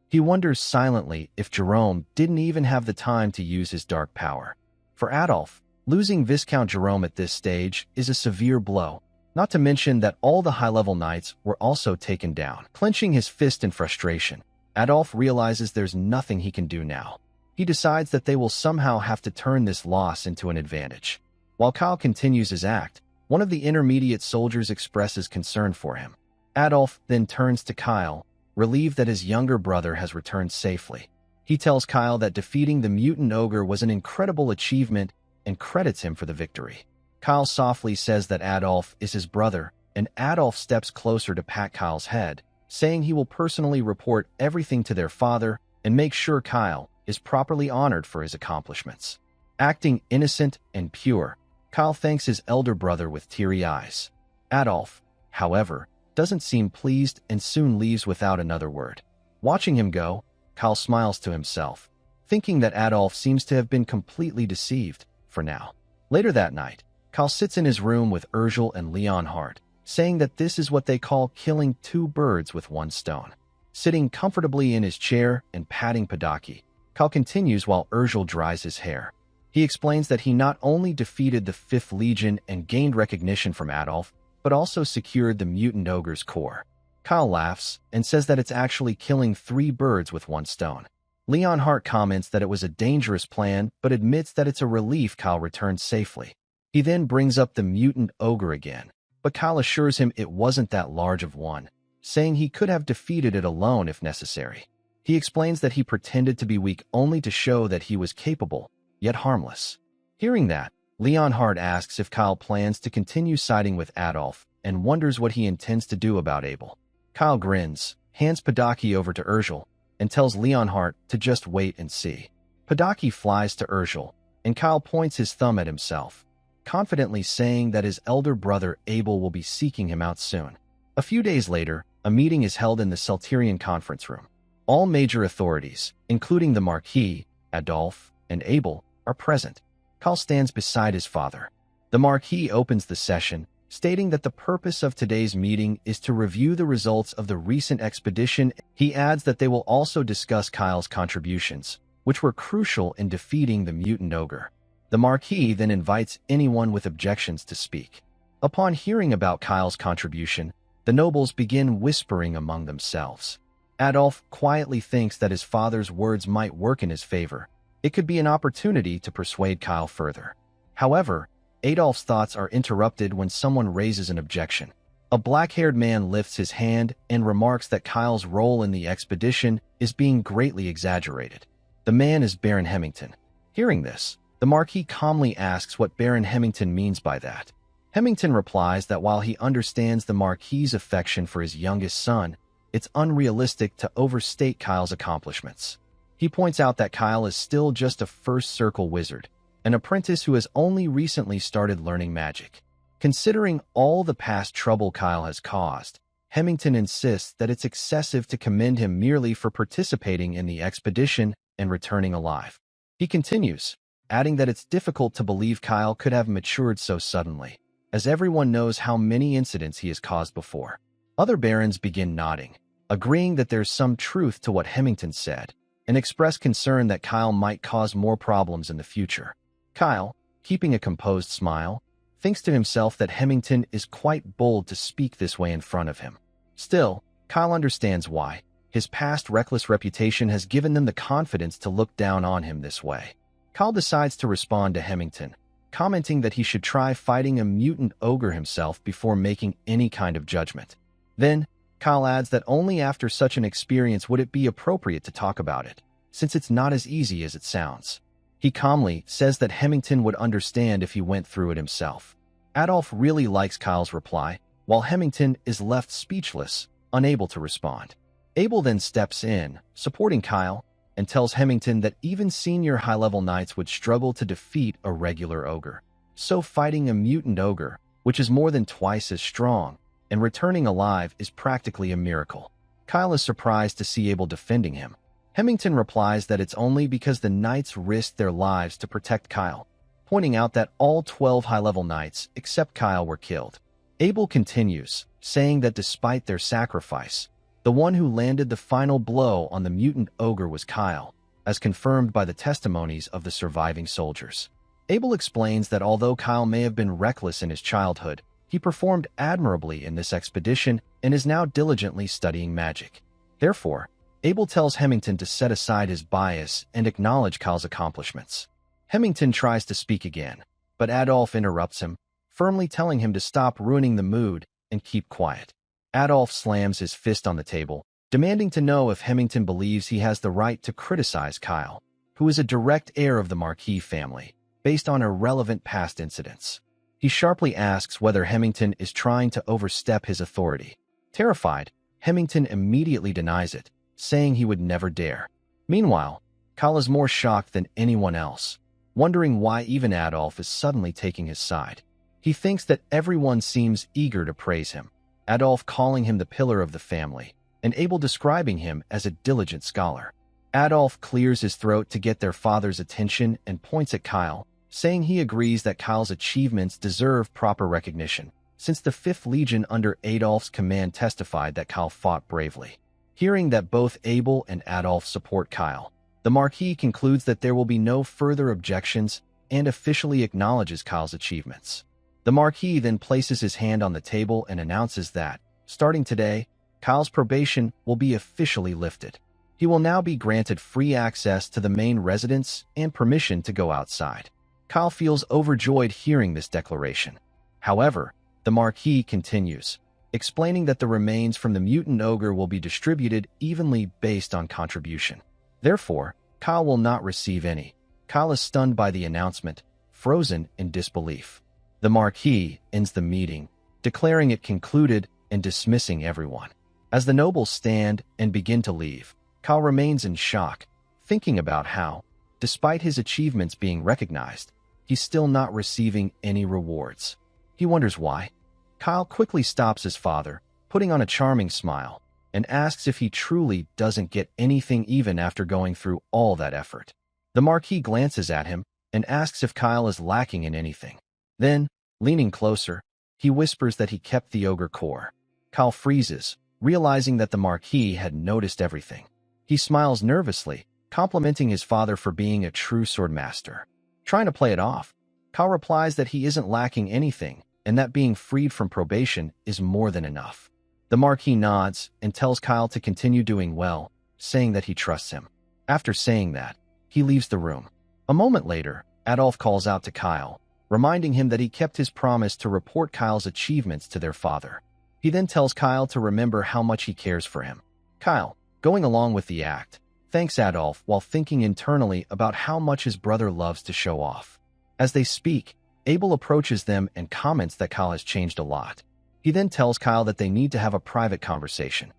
He wonders silently if Jerome didn't even have the time to use his dark power. For Adolf, losing Viscount Jerome at this stage is a severe blow, not to mention that all the high-level knights were also taken down. Clenching his fist in frustration, Adolf realizes there's nothing he can do now. He decides that they will somehow have to turn this loss into an advantage. While Kyle continues his act, one of the intermediate soldiers expresses concern for him. Adolf then turns to Kyle, relieved that his younger brother has returned safely. He tells Kyle that defeating the mutant ogre was an incredible achievement and credits him for the victory. Kyle softly says that Adolf is his brother, and Adolf steps closer to pat Kyle's head, saying he will personally report everything to their father and make sure Kyle is properly honored for his accomplishments. Acting innocent and pure, Kyle thanks his elder brother with teary eyes. Adolf, however, doesn't seem pleased and soon leaves without another word. Watching him go, Kyle smiles to himself, thinking that Adolf seems to have been completely deceived, for now. Later that night, Kyle sits in his room with Urgel and Leonhard, saying that this is what they call killing two birds with one stone. Sitting comfortably in his chair and patting Padaki, Kyle continues while Urgel dries his hair. He explains that he not only defeated the 5th Legion and gained recognition from Adolf, but also secured the mutant ogre's core. Kyle laughs and says that it's actually killing 3 birds with one stone. Leonhart comments that it was a dangerous plan, but admits that it's a relief Kyle returned safely. He then brings up the mutant ogre again, but Kyle assures him it wasn't that large of one, saying he could have defeated it alone if necessary. He explains that he pretended to be weak only to show that he was capable, yet harmless. Hearing that, Leonhard asks if Kyle plans to continue siding with Adolf and wonders what he intends to do about Abel. Kyle grins, hands Padaki over to Urgel, and tells Leonhard to just wait and see. Padaki flies to Urgel, and Kyle points his thumb at himself, confidently saying that his elder brother Abel will be seeking him out soon. A few days later, a meeting is held in the Celterian conference room. All major authorities, including the Marquis, Adolf, and Abel, are present. Kyle stands beside his father. The Marquis opens the session, stating that the purpose of today's meeting is to review the results of the recent expedition. He adds that they will also discuss Kyle's contributions, which were crucial in defeating the mutant ogre. The Marquis then invites anyone with objections to speak. Upon hearing about Kyle's contribution, the nobles begin whispering among themselves. Adolf quietly thinks that his father's words might work in his favor. It could be an opportunity to persuade Kyle further. However, Adolf's thoughts are interrupted when someone raises an objection. A black-haired man lifts his hand and remarks that Kyle's role in the expedition is being greatly exaggerated. The man is Baron Hemington. Hearing this, the Marquis calmly asks what Baron Hemington means by that. Hemington replies that while he understands the Marquis's affection for his youngest son, it's unrealistic to overstate Kyle's accomplishments. He points out that Kyle is still just a first-circle wizard, an apprentice who has only recently started learning magic. Considering all the past trouble Kyle has caused, Hemington insists that it's excessive to commend him merely for participating in the expedition and returning alive. He continues, adding that it's difficult to believe Kyle could have matured so suddenly, as everyone knows how many incidents he has caused before. Other barons begin nodding, agreeing that there's some truth to what Hemington said, and express concern that Kyle might cause more problems in the future. Kyle, keeping a composed smile, thinks to himself that Hemington is quite bold to speak this way in front of him. Still, Kyle understands why. His past reckless reputation has given them the confidence to look down on him this way. Kyle decides to respond to Hemington, commenting that he should try fighting a mutant ogre himself before making any kind of judgment. Then, Kyle adds that only after such an experience would it be appropriate to talk about it, since it's not as easy as it sounds. He calmly says that Hemington would understand if he went through it himself. Adolf really likes Kyle's reply, while Hemington is left speechless, unable to respond. Abel then steps in, supporting Kyle, and tells Hemington that even senior high-level knights would struggle to defeat a regular ogre. So fighting a mutant ogre, which is more than twice as strong, and returning alive is practically a miracle. Kyle is surprised to see Abel defending him. Hemington replies that it's only because the knights risked their lives to protect Kyle, pointing out that all 12 high-level knights except Kyle were killed. Abel continues, saying that despite their sacrifice, The one who landed the final blow on the mutant ogre was Kyle, as confirmed by the testimonies of the surviving soldiers. Abel explains that although Kyle may have been reckless in his childhood, he performed admirably in this expedition and is now diligently studying magic. Therefore, Abel tells Hemington to set aside his bias and acknowledge Kyle's accomplishments. Hemington tries to speak again, but Adolf interrupts him, firmly telling him to stop ruining the mood and keep quiet. Adolf slams his fist on the table, demanding to know if Hemington believes he has the right to criticize Kyle, who is a direct heir of the Marquis family, based on irrelevant past incidents. He sharply asks whether Hemington is trying to overstep his authority. Terrified, Hemington immediately denies it, saying he would never dare. Meanwhile, Kyle is more shocked than anyone else, wondering why even Adolf is suddenly taking his side. He thinks that everyone seems eager to praise him, Adolf calling him the pillar of the family, and Abel describing him as a diligent scholar. Adolf clears his throat to get their father's attention and points at Kyle, saying he agrees that Kyle's achievements deserve proper recognition, since the 5th Legion under Adolf's command testified that Kyle fought bravely. Hearing that both Abel and Adolf support Kyle, the Marquis concludes that there will be no further objections and officially acknowledges Kyle's achievements. The Marquis then places his hand on the table and announces that, starting today, Kyle's probation will be officially lifted. He will now be granted free access to the main residence and permission to go outside. Kyle feels overjoyed hearing this declaration. However, the Marquis continues, explaining that the remains from the mutant ogre will be distributed evenly based on contribution. Therefore, Kyle will not receive any. Kyle is stunned by the announcement, frozen in disbelief. The Marquis ends the meeting, declaring it concluded and dismissing everyone. As the nobles stand and begin to leave, Kyle remains in shock, thinking about how, despite his achievements being recognized, he's still not receiving any rewards. He wonders why. Kyle quickly stops his father, putting on a charming smile, and asks if he truly doesn't get anything even after going through all that effort. The Marquis glances at him and asks if Kyle is lacking in anything. Then, leaning closer, he whispers that he kept the ogre core. Kyle freezes, realizing that the Marquis had noticed everything. He smiles nervously, complimenting his father for being a true swordmaster. Trying to play it off, Kyle replies that he isn't lacking anything and that being freed from probation is more than enough. The Marquis nods and tells Kyle to continue doing well, saying that he trusts him. After saying that, he leaves the room. A moment later, Adolf calls out to Kyle, reminding him that he kept his promise to report Kyle's achievements to their father. He then tells Kyle to remember how much he cares for him. Kyle, going along with the act, thanks Adolf while thinking internally about how much his brother loves to show off. As they speak, Abel approaches them and comments that Kyle has changed a lot. He then tells Kyle that they need to have a private conversation,